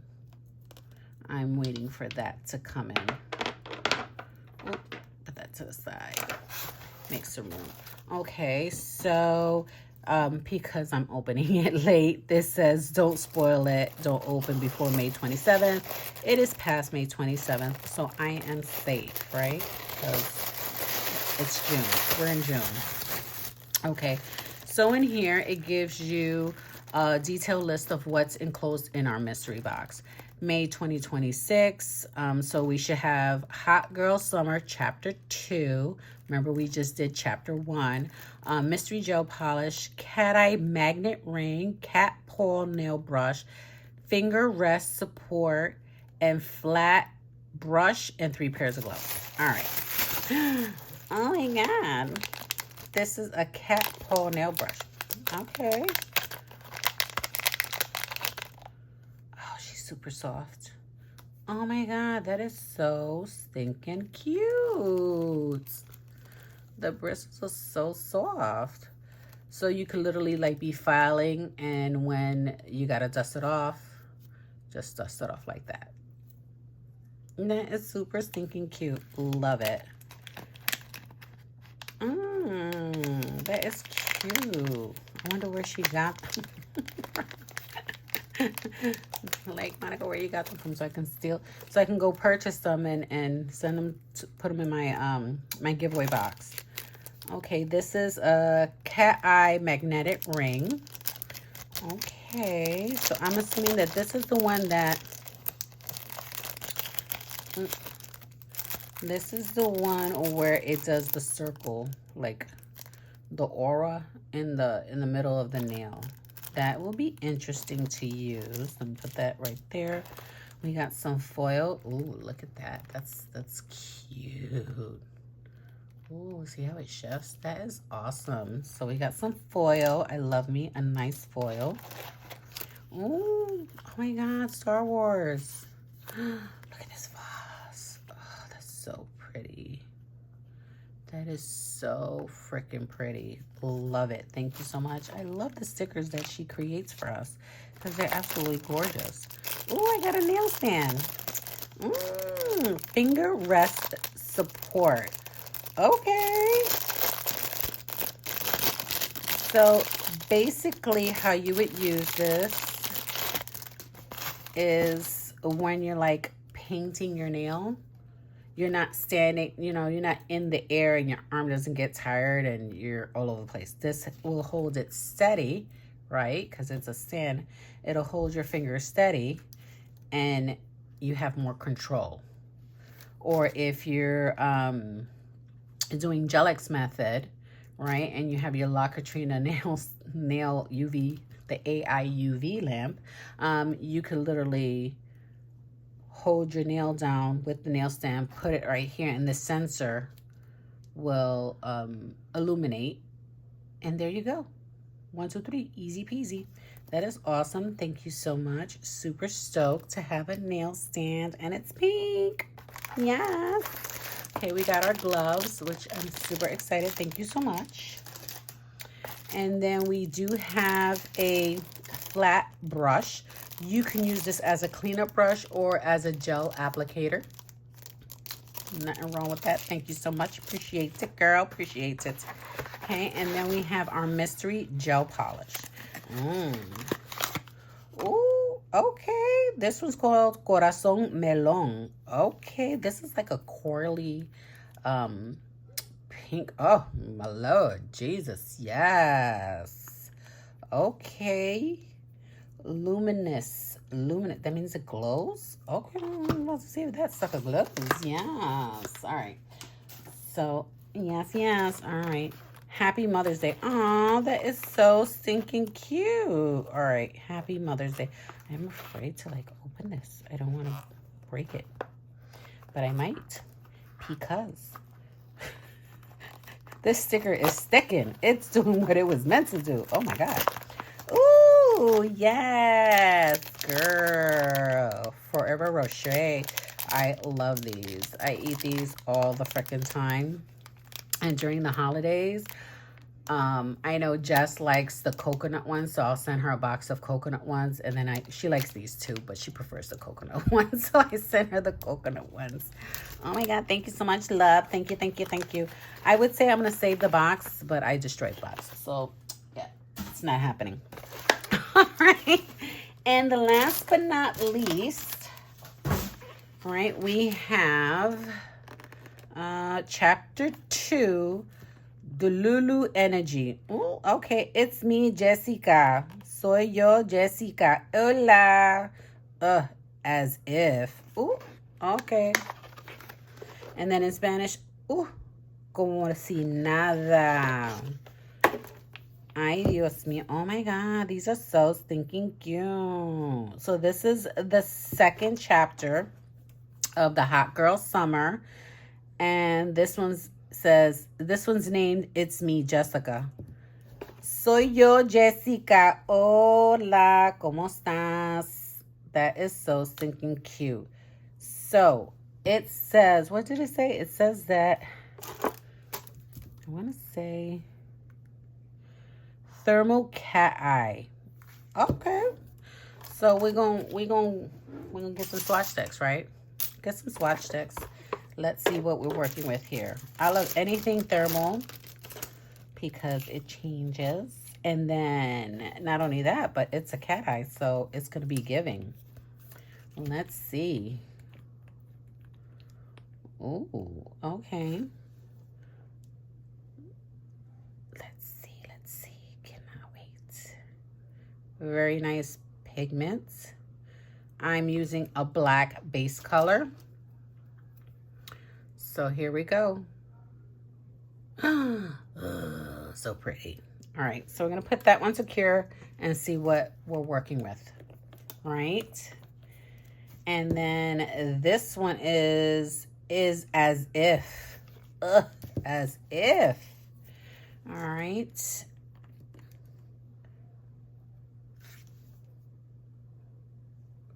waiting for that to come in. Oop, put that to the side. Make some room. Okay, so because I'm opening it late, this says don't spoil it, don't open before May 27th. It is past May 27th, so I am safe, right? Because it's June. We're in June. Okay, so in here it gives you a detailed list of what's enclosed in our mystery box. May 2026, so we should have Hot Girl Summer Chapter 2. Remember, we just did Chapter 1. Mystery Gel Polish, Cat Eye Magnet Ring, Cat Paw Nail Brush, Finger Rest Support, and Flat Brush, and 3 pairs of gloves. All right. Oh my God. This is a Cat Paw Nail Brush. Okay. Super soft. Oh my God, that is so stinking cute. The bristles are so soft. So you could literally like be filing, and when you gotta dust it off, just dust it off like that. And that is super stinking cute. Love it. That is cute. I wonder where she got them. Like, Monica, where you got them from, so I can go purchase them and send them to, put them in my my giveaway box. Okay, this is a Cat Eye magnetic ring. Okay, so I'm assuming that this is the one that this is the one where it does the circle, like the aura in the middle of the nail. That will be interesting to use. Let me put that right there. We got some foil. Ooh, look at that. That's cute. Ooh, see how it shifts? That is awesome. So we got some foil. I love me a nice foil. Ooh, oh my God, Star Wars. Look at this vase. Oh, that's so pretty. That is so freaking pretty. Love it. Thank you so much. I love the stickers that she creates for us because they're absolutely gorgeous. Oh, I got a nail stand. Finger rest support. Okay. So basically how you would use this is when you're like painting your nail. You're not standing, you're not in the air and your arm doesn't get tired and you're all over the place. This will hold it steady, right? Because it's a stand. It'll hold your finger steady and you have more control. Or if you're doing Gel-X method, right? And you have your La Catrina nail UV, the AI UV lamp, you could literally hold your nail down with the nail stand, put it right here, and the sensor will illuminate. And there you go. 1, 2, 3, easy peasy. That is awesome. Thank you so much. Super stoked to have a nail stand, and it's pink. Yes. Okay, we got our gloves, which I'm super excited. Thank you so much. And then we do have a flat brush. You can use this as a cleanup brush or as a gel applicator. Nothing wrong with that. Thank you so much. Appreciate it, girl. Appreciate it. Okay, and then we have our mystery gel polish. Ooh, okay. This one's called Corazon Melon. Okay, this is like a corally pink. Oh, my Lord. Jesus. Yes. Okay. Luminous. That means it glows? Okay, let's see if that sucker glows. Yes. All right. So, yes. All right. Happy Mother's Day. Aw, that is so stinking cute. All right. Happy Mother's Day. I'm afraid to, like, open this. I don't want to break it. But I might. Because this sticker is sticking. It's doing what it was meant to do. Oh, my God. Ooh, yes, girl. Forever Rocher. I love these. I eat these all the freaking time. And during the holidays, I know Jess likes the coconut ones, so I'll send her a box of coconut ones. And then she likes these too, but she prefers the coconut ones, so I send her the coconut ones. Oh my God, thank you so much, love. Thank you. I would say I'm going to save the box, but I destroyed the box. So, yeah, it's not happening. All right. And the last but not least, right, we have chapter 2, the Lulu Energy. Ooh, okay, it's me, Jessica. Soy yo, Jessica. Hola. As if. Ooh, okay. And then in Spanish, como si nada. Ay, Dios mío. Oh, my God. These are so stinking cute. So this is the second chapter of the Hot Girl Summer. And this one's named It's Me, Jessica. Soy yo, Jessica. Hola, ¿cómo estás? That is so stinking cute. So it says, what did it say? It says that, I want to say, thermal cat eye. Okay. So we're gonna get some swatch sticks, right? Get some swatch sticks. Let's see what we're working with here. I love anything thermal because it changes. And then not only that, but it's a cat eye, so it's gonna be giving. Let's see. Ooh, okay. Let's see. Cannot wait. Very nice pigments. I'm using a black base color. So here we go. So pretty. All right, so we're gonna put that one to cure and see what we're working with. All right. And then this one is as if. As if. All right.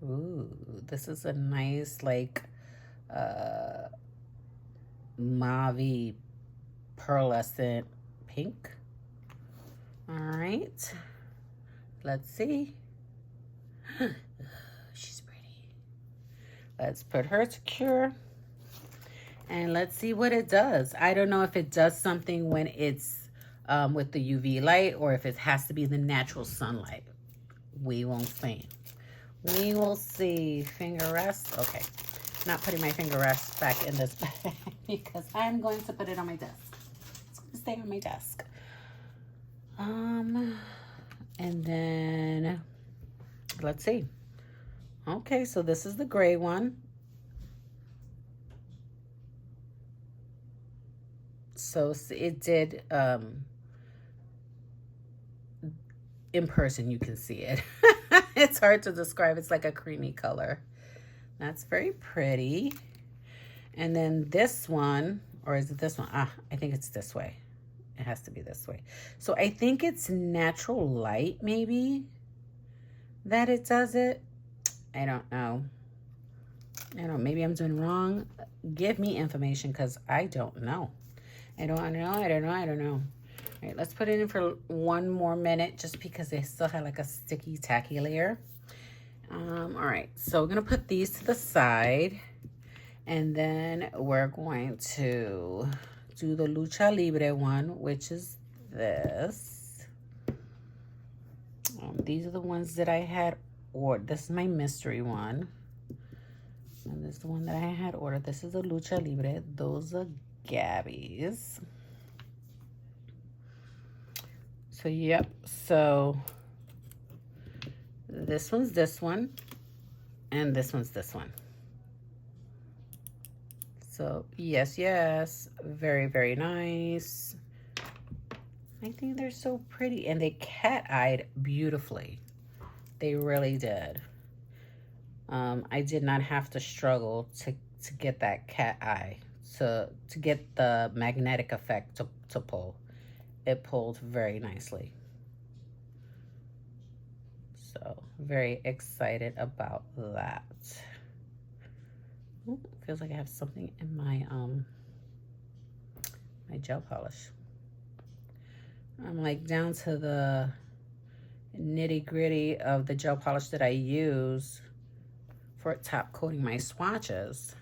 Ooh, this is a nice, like, mauve pearlescent pink. All right. Let's see. She's pretty. Let's put her to cure. And let's see what it does. I don't know if it does something when it's with the UV light or if it has to be the natural sunlight. We won't see. We will see. Finger rest. Okay. Not putting my finger rest back in this bag because I'm going to put it on my desk. It's going to stay on my desk. And then let's see. Okay, so this is the gray one. So it did, in person you can see it. It's hard to describe. It's like a creamy color. That's very pretty. And then this one, or is it this one? I think it's this way. It has to be this way. So I think it's natural light, maybe, that it does it. I don't know. Maybe I'm doing wrong. Give me information because I don't know. I don't know. All right, let's put it in for 1 more minute just because they still have like a sticky, tacky layer. All right, so we're going to put these to the side. And then we're going to do the Lucha Libre one, which is this. These are the ones that I had ordered. This is my mystery one. And this is the one that I had ordered. This is a Lucha Libre. Those are Gabby's. So, yep. So, this one's this one. And this one's this one. So, yes, yes. Very, very nice. I think they're so pretty. And they cat-eyed beautifully. They really did. I did not have to struggle to get that cat eye, to get the magnetic effect to pull. It pulled very nicely. So, very excited about that. Ooh, feels like I have something in my my gel polish. I'm like down to the nitty-gritty of the gel polish that I use for top coating my swatches.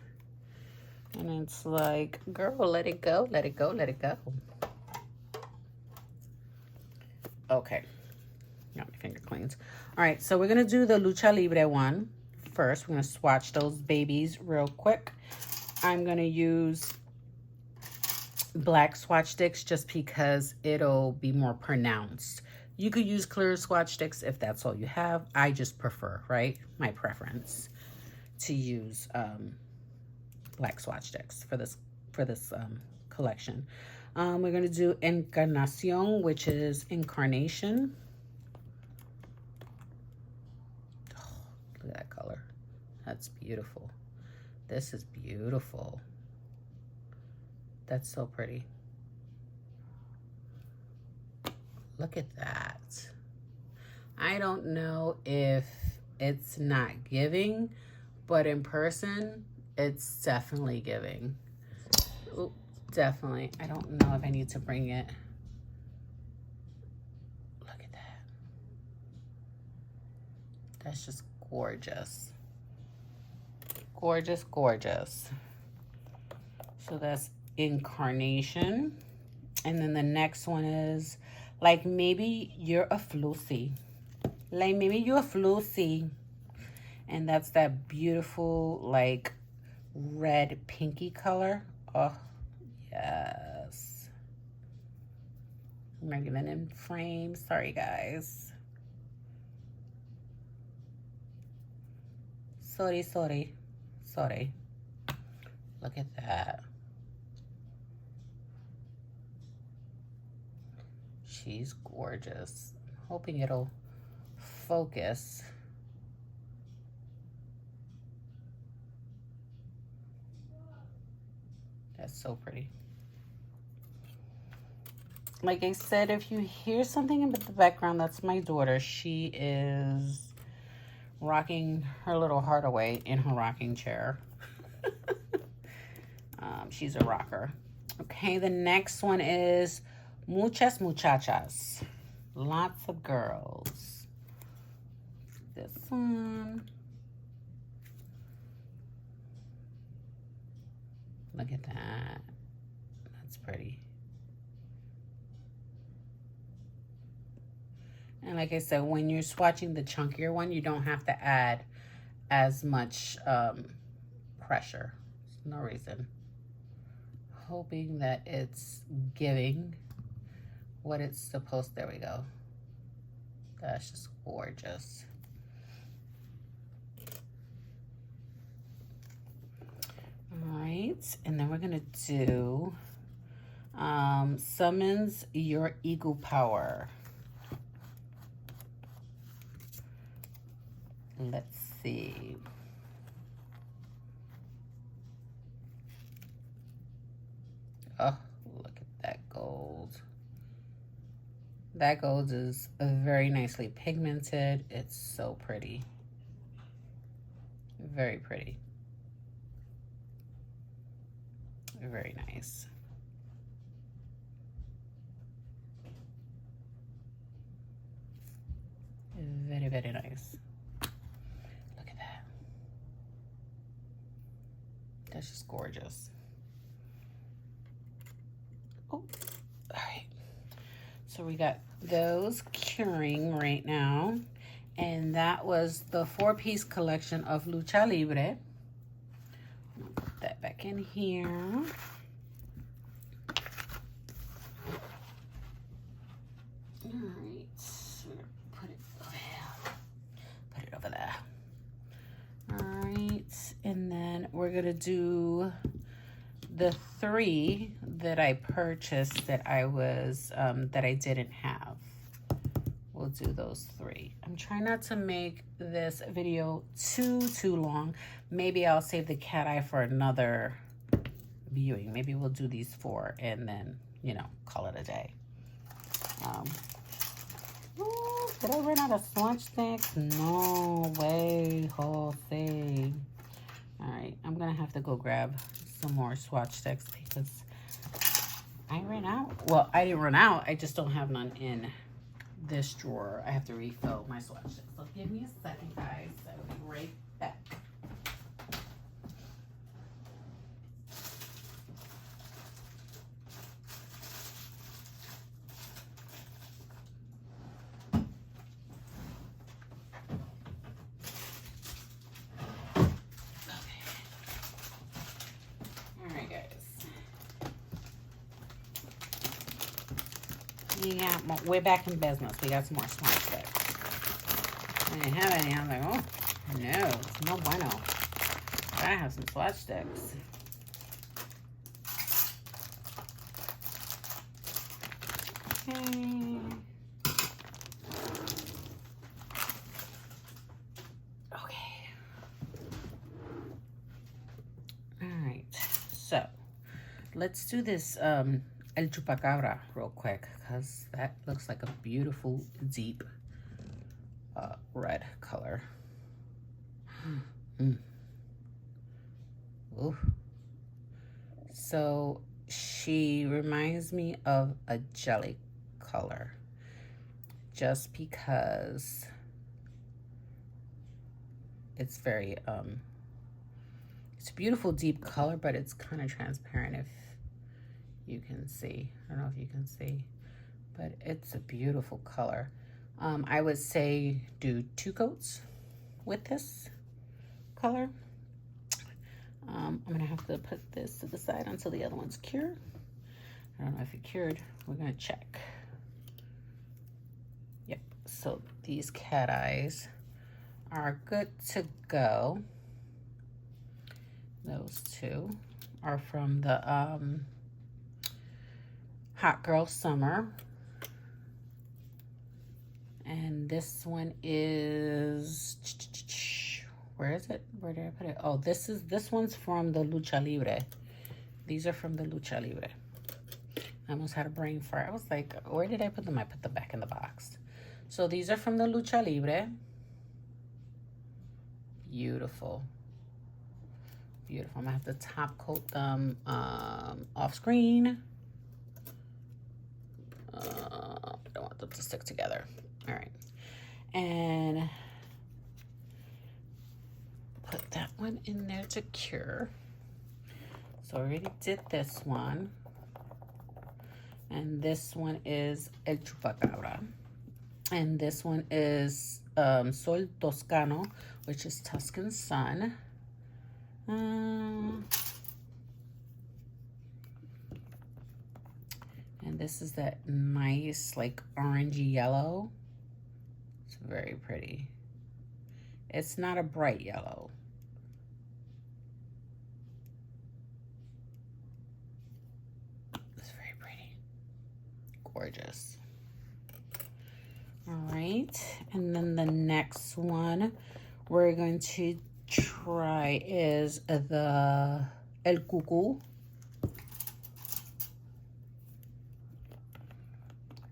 And it's like, girl, let it go, let it go, let it go. Okay, got my finger cleans. All right, so we're gonna do the Lucha Libre one first. We're gonna swatch those babies real quick. I'm gonna use black swatch sticks just because it'll be more pronounced. You could use clear swatch sticks if that's all you have. I just prefer, right? My preference to use black swatch sticks for this collection. We're going to do Encarnacion, which is incarnation. Oh, look at that color. That's beautiful. This is beautiful. That's so pretty. Look at that. I don't know if it's not giving, but in person, it's definitely giving. Ooh, definitely. I don't know if I need to bring it. Look at that. That's just gorgeous. Gorgeous, gorgeous. So that's incarnation. And then the next one is like maybe you're a flossy. Like maybe you're a flossy. And that's that beautiful like red pinky color. Oh, yes. I'm not even in frame. Sorry, guys. Sorry, sorry. Sorry. Look at that. She's gorgeous. I'm hoping it'll focus. That's so pretty. Like I said, if you hear something in the background, that's my daughter. She is rocking her little heart away in her rocking chair. She's a rocker. Okay, the next one is Muchas Muchachas. Lots of girls. This one. Look at that. That's pretty. And like I said, when you're swatching the chunkier one, you don't have to add as much pressure. There's no reason. Hoping that it's giving what it's supposed to. There we go. That's just gorgeous. All right, and then we're gonna do Summons Your Eagle Power. Let's see. Oh, look at that gold. That gold is very nicely pigmented. It's so pretty. Very pretty. Very nice. Very, very nice. Look at that. That's just gorgeous. Oh, all right. So we got those curing right now. And that was the 4-piece collection of Lucha Libre. I'll put that back in here. All right, put it over there. Put it over there. All right, and then we're gonna do the 3 that I purchased that I was that I didn't have. We'll do those 3. I'm trying not to make this video too long. Maybe I'll save the cat eye for another viewing. Maybe we'll do these 4 and then, you know, call it a day. Ooh, did I run out of swatch sticks? No way, Jose. All right, I'm gonna have to go grab some more swatch sticks because I ran out. Well, I didn't run out. I just don't have none in this drawer. I have to refill my swatch sticks. So give me a second, guys. I'll be right back. Yeah, we're back in business. We got some more swatch sticks. I didn't have any. I was like, oh, no, it's no bueno. Gotta have some swatch sticks. Okay. Okay. All right. So, let's do this El Chupacabra real quick because that looks like a beautiful deep red color. Ooh. So she reminds me of a jelly color just because it's very it's a beautiful deep color, but it's kind of transparent if you can see. I don't know if you can see, but it's a beautiful color. I would say do 2 coats with this color. I'm gonna have to put this to the side until the other one's cured. I don't know if it cured. We're gonna check. Yep, so these cat eyes are good to go. Those 2 are from the Hot Girl Summer. And this one is, where is it? Where did I put it? Oh, this one's from the Lucha Libre. These are from the Lucha Libre. I almost had a brain fart. I was like, where did I put them? I put them back in the box. So these are from the Lucha Libre. Beautiful. Beautiful. I'm gonna have to top coat them off screen. I don't want them to stick together. All right. And put that one in there to cure. So I already did this one. And this one is El Chupacabra. And this one is Sol Toscano, which is Tuscan Sun. And this is that nice, like, orangey yellow. It's very pretty. It's not a bright yellow. It's very pretty. Gorgeous. All right. And then the next one we're going to try is the El Cucu.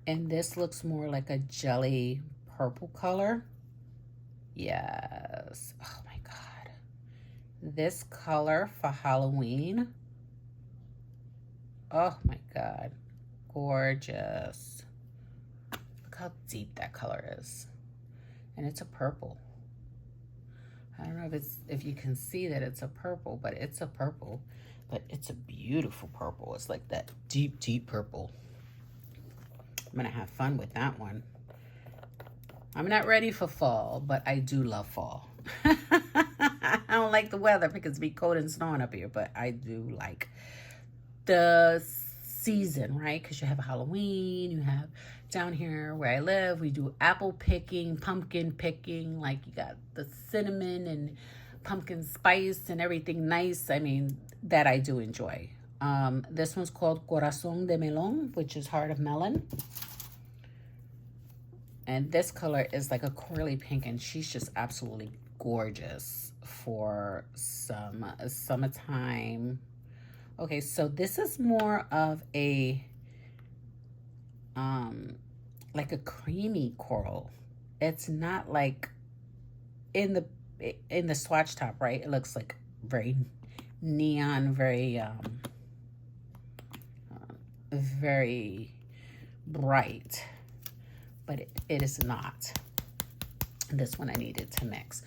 And this looks more like a jelly purple color. Yes. Oh my God. This color for Halloween. Oh my God. Gorgeous. Look how deep that color is. And it's a purple. I don't know if you can see that it's a purple, but it's a purple. But it's a beautiful purple. It's like that deep, deep purple. I'm gonna have fun with that one. I'm not ready for fall, but I do love fall. I don't like the weather because it's be cold and snowing up here, but I do like the season, right? Because you have Halloween, you have down here where I live, we do apple picking, pumpkin picking, like you got the cinnamon and pumpkin spice and everything nice. I mean, that I do enjoy. This one's called Corazón de Melón, which is heart of melon. And this color is like a corally pink, and she's just absolutely gorgeous for some summertime. Okay, so this is more of a like a creamy coral. It's not like in the swatch top, right? It looks like very neon, very bright, but it is not. This one I needed to mix.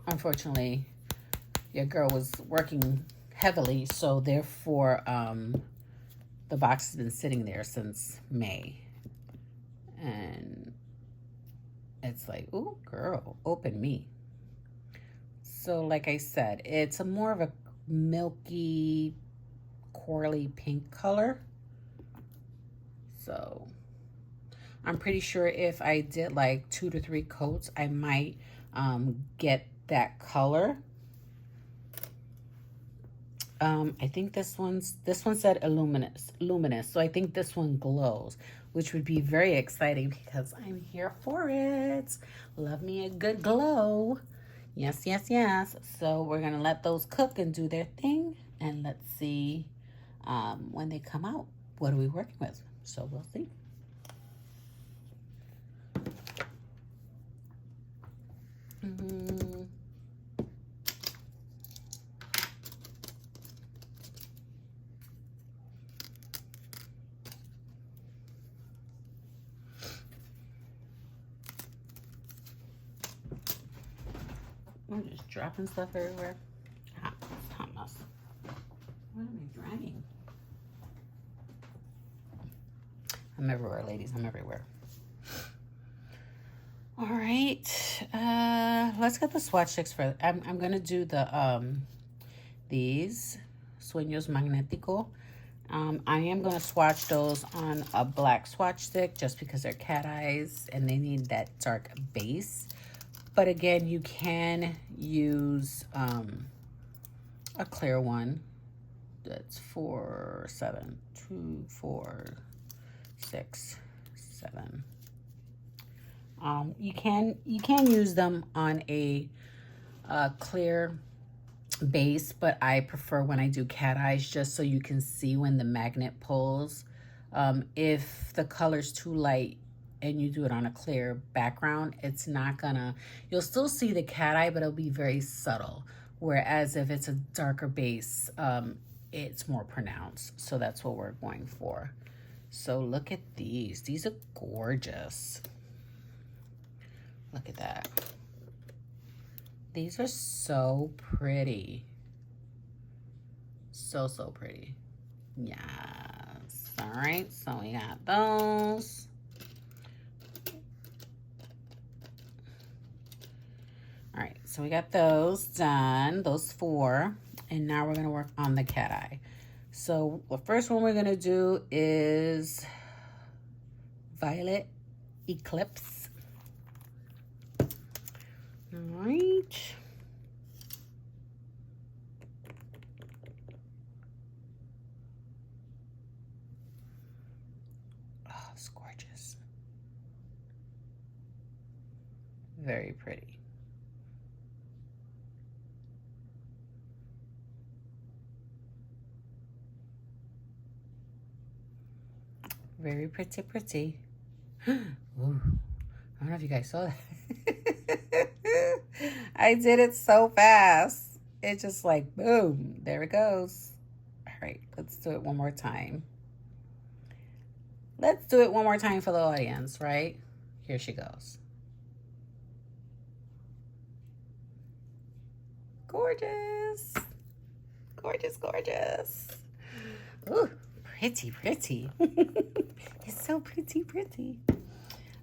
Unfortunately, your girl was working heavily, so therefore the box has been sitting there since May, and it's like, ooh, girl, open me. So like I said, it's a more of a milky corally pink color. So I'm pretty sure if I did like 2 to 3 coats, I might get that color. I think this one said luminous, so I think this one glows, which would be very exciting because I'm here for it. Love me a good glow. Yes, yes, yes. So we're gonna let those cook and do their thing, and let's see when they come out, what are we working with? So we'll see. I'm just dropping stuff everywhere. Hot mess. What am I dragging? I'm everywhere, ladies. I'm everywhere. All right. Let's get the swatch sticks for. I'm gonna do the these Sueños Magnético. I am gonna swatch those on a black swatch stick just because they're cat eyes and they need that dark base. But again, you can use a clear one. That's 4, 7, 2, 4, 6, 7. You can use them on a clear base, but I prefer when I do cat eyes just so you can see when the magnet pulls. If the color's too light and you do it on a clear background, it's not gonna, you'll still see the cat eye, but it'll be very subtle. Whereas if it's a darker base, it's more pronounced. So that's what we're going for. So look at these. These are gorgeous. Look at that. These are so pretty. So, so pretty. Yes. All right, so we got those. All right, so we got those done, those 4. And now we're gonna work on the cat eye. So the first one we're gonna do is Violet Eclipse. All right. Oh, it's gorgeous. Very pretty. Very pretty, pretty. Ooh, I don't know if you guys saw that. I did it so fast. It just like, boom, there it goes. All right, let's do it one more time. Let's do it one more time for the audience, right? Here she goes. Gorgeous. Gorgeous, gorgeous. Ooh, pretty, pretty. It's so pretty, pretty.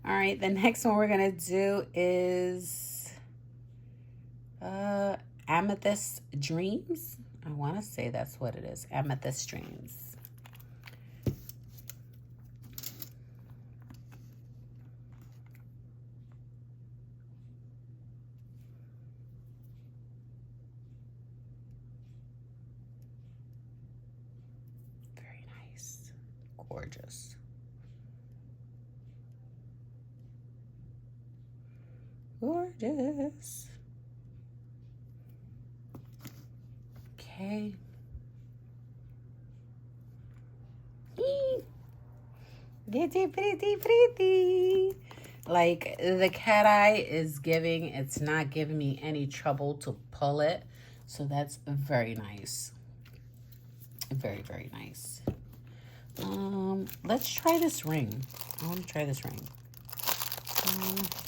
All right, the next one we're gonna do is Amethyst Dreams. I want to say that's what it is. Amethyst Dreams. Very nice. Gorgeous. Gorgeous. Okay. Pretty, pretty, pretty. Like, the cat eye is giving, it's not giving me any trouble to pull it. So that's very nice. Very, very nice. Let's try this ring. I want to try this ring.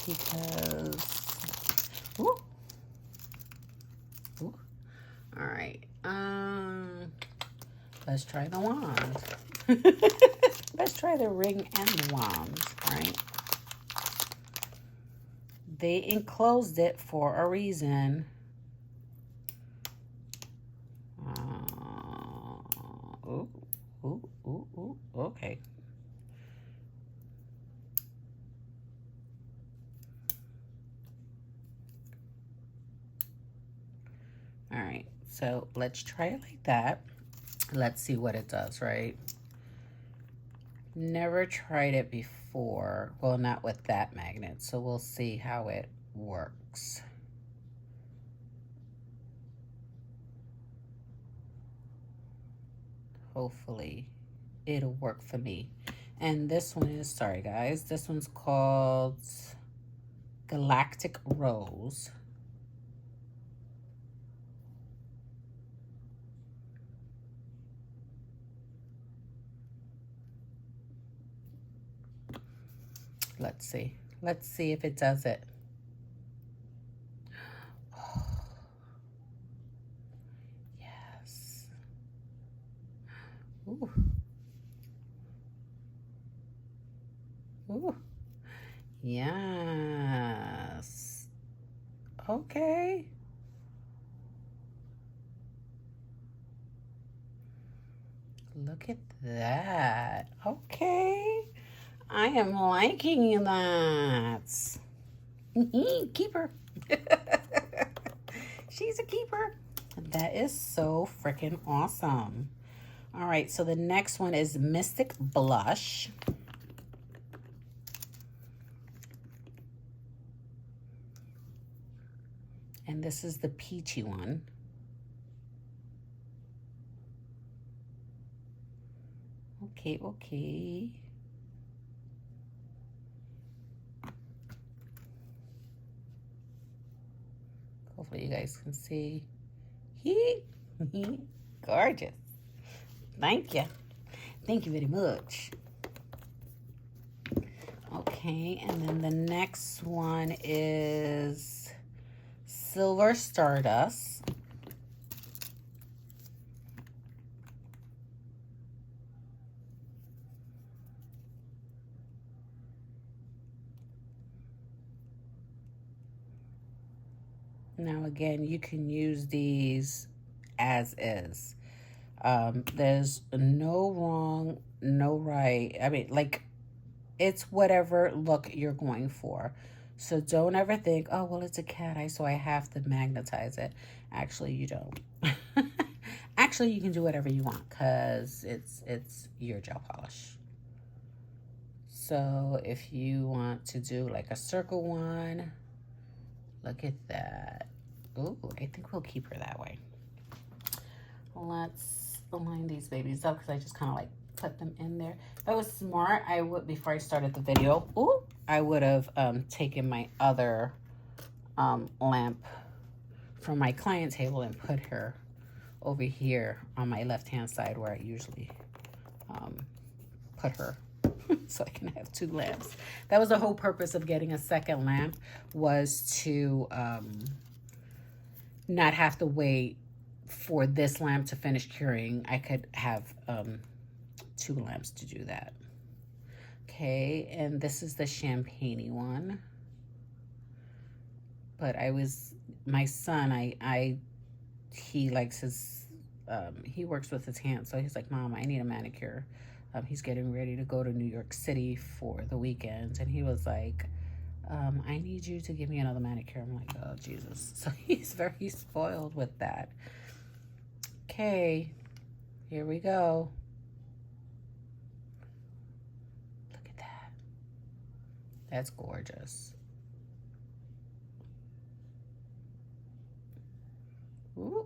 Because, ooh. Ooh. All right. Let's try the wand. Let's try the ring and the wand, right? They enclosed it for a reason. Ooh, ooh, ooh, ooh, okay. All right, so let's try it like that. Let's see what it does, right? Never tried it before. Well, not with that magnet, so we'll see how it works. Hopefully it'll work for me. And this one is, sorry guys, this one's called Galactic Rose. Let's see. Let's see if it does it. Oh, yes. Ooh. Ooh. Yes. Okay. Look at that. Okay. I am liking that. Keeper. She's a keeper. That is so freaking awesome. All right, so the next one is Mystic Blush. And this is the peachy one. Okay, okay. Hopefully you guys can see. Gorgeous. Thank you. Thank you very much. Okay, and then the next one is Silver Stardust. Now again, you can use these as is. There's no wrong, no right. I mean, like, it's whatever look you're going for. So don't ever think, oh, well, it's a cat eye, so I have to magnetize it. Actually, you don't. Actually, you can do whatever you want because it's your gel polish. So if you want to do like a circle one, look at that. Ooh, I think we'll keep her that way. Let's align these babies up because I just kind of like put them in there. If I was smart, I would, before I started the video, ooh, I would have taken my other lamp from my client table and put her over here on my left-hand side where I usually put her. So I can have two lamps. That was the whole purpose of getting a second lamp, was to not have to wait for this lamp to finish curing. I could have 2 lamps to do that. Okay, and this is the champagne-y one. But my son, he likes his, he works with his hands, so he's like, Mom, I need a manicure. He's getting ready to go to New York City for the weekend, and he was like, I need you to give me another manicure. I'm like, oh, Jesus. So he's very spoiled with that. Okay, here we go. Look at that. That's gorgeous. Ooh.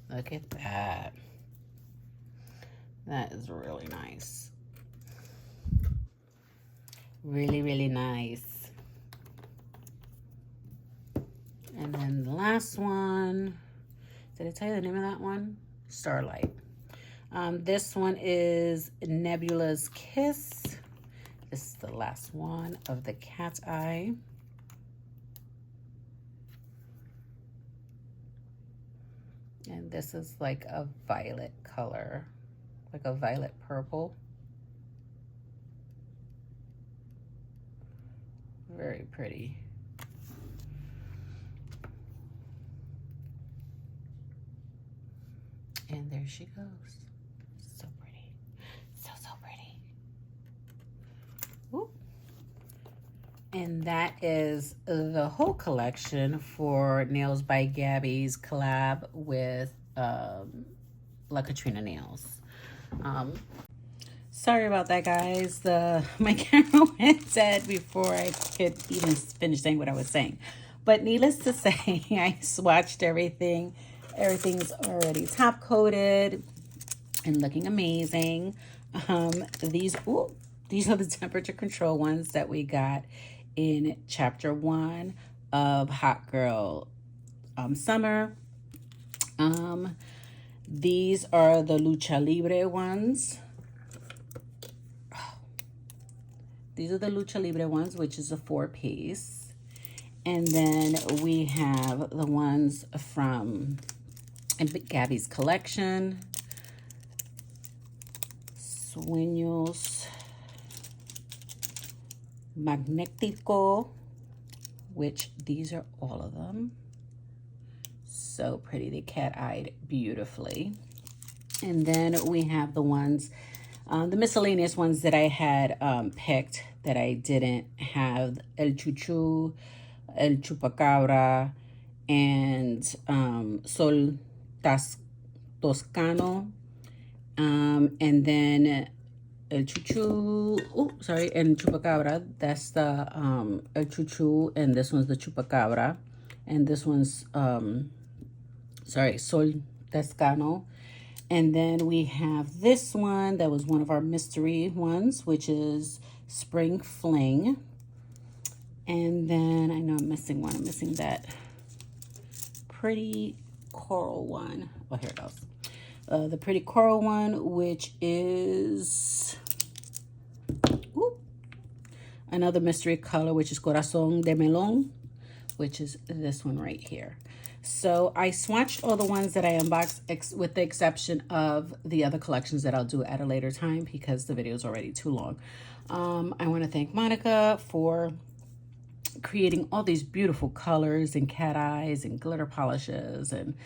Look at that. That is really nice. Really, really nice. And then the last one, did I tell you the name of that one? Starlight. This one is Nebula's Kiss. This is the last one of the cat's eye. And this is like a violet color, like a violet purple. Very pretty. And there she goes. So pretty. So pretty. Whoop. And that is the whole collection for Nails by Gabby's collab with Catrina Nails. Sorry about that, guys. My camera went dead before I could even finish saying what I was saying. But needless to say, I swatched everything. Everything's already top coated and looking amazing. These are the temperature control ones that we got in chapter 1 of Hot Girl Summer. These are the Lucha Libre ones. These are the Lucha Libre ones, which is a 4-piece. And then we have the ones from Gabby's collection. Sueños Magnético, which these are all of them. So pretty. They cat-eyed beautifully. And then we have the ones, the miscellaneous ones that I had picked that I didn't have. El Chuchu, El Chupacabra, and Sol Toscano. And then El Chuchu, and Chupacabra. That's the El Chuchu, and this one's the Chupacabra. And this one's, Sol Toscano. And then we have this one that was one of our mystery ones, which is Spring Fling. And then I know I'm missing one. I'm missing that pretty coral one. Oh, here it goes. The pretty coral one, which is another mystery color, which is Corazón de Melón, which is this one right here. So I swatched all the ones that I unboxed with the exception of the other collections that I'll do at a later time because the video is already too long. I want to thank Monica for creating all these beautiful colors and cat eyes and glitter polishes and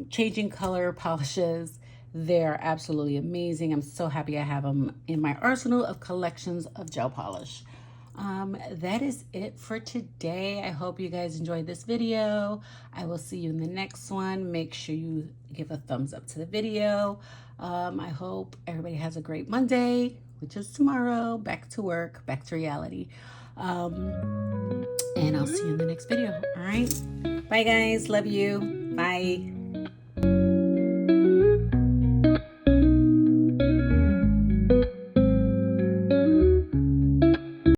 changing color polishes. They're absolutely amazing. I'm so happy I have them in my arsenal of collections of gel polish. That is it for today. I hope you guys enjoyed this video. I will see you in the next one. Make sure you give a thumbs up to the video. I hope everybody has a great Monday, which is tomorrow. Back to work, back to reality. And I'll see you in the next video. All right. Bye, guys. Love you. Bye.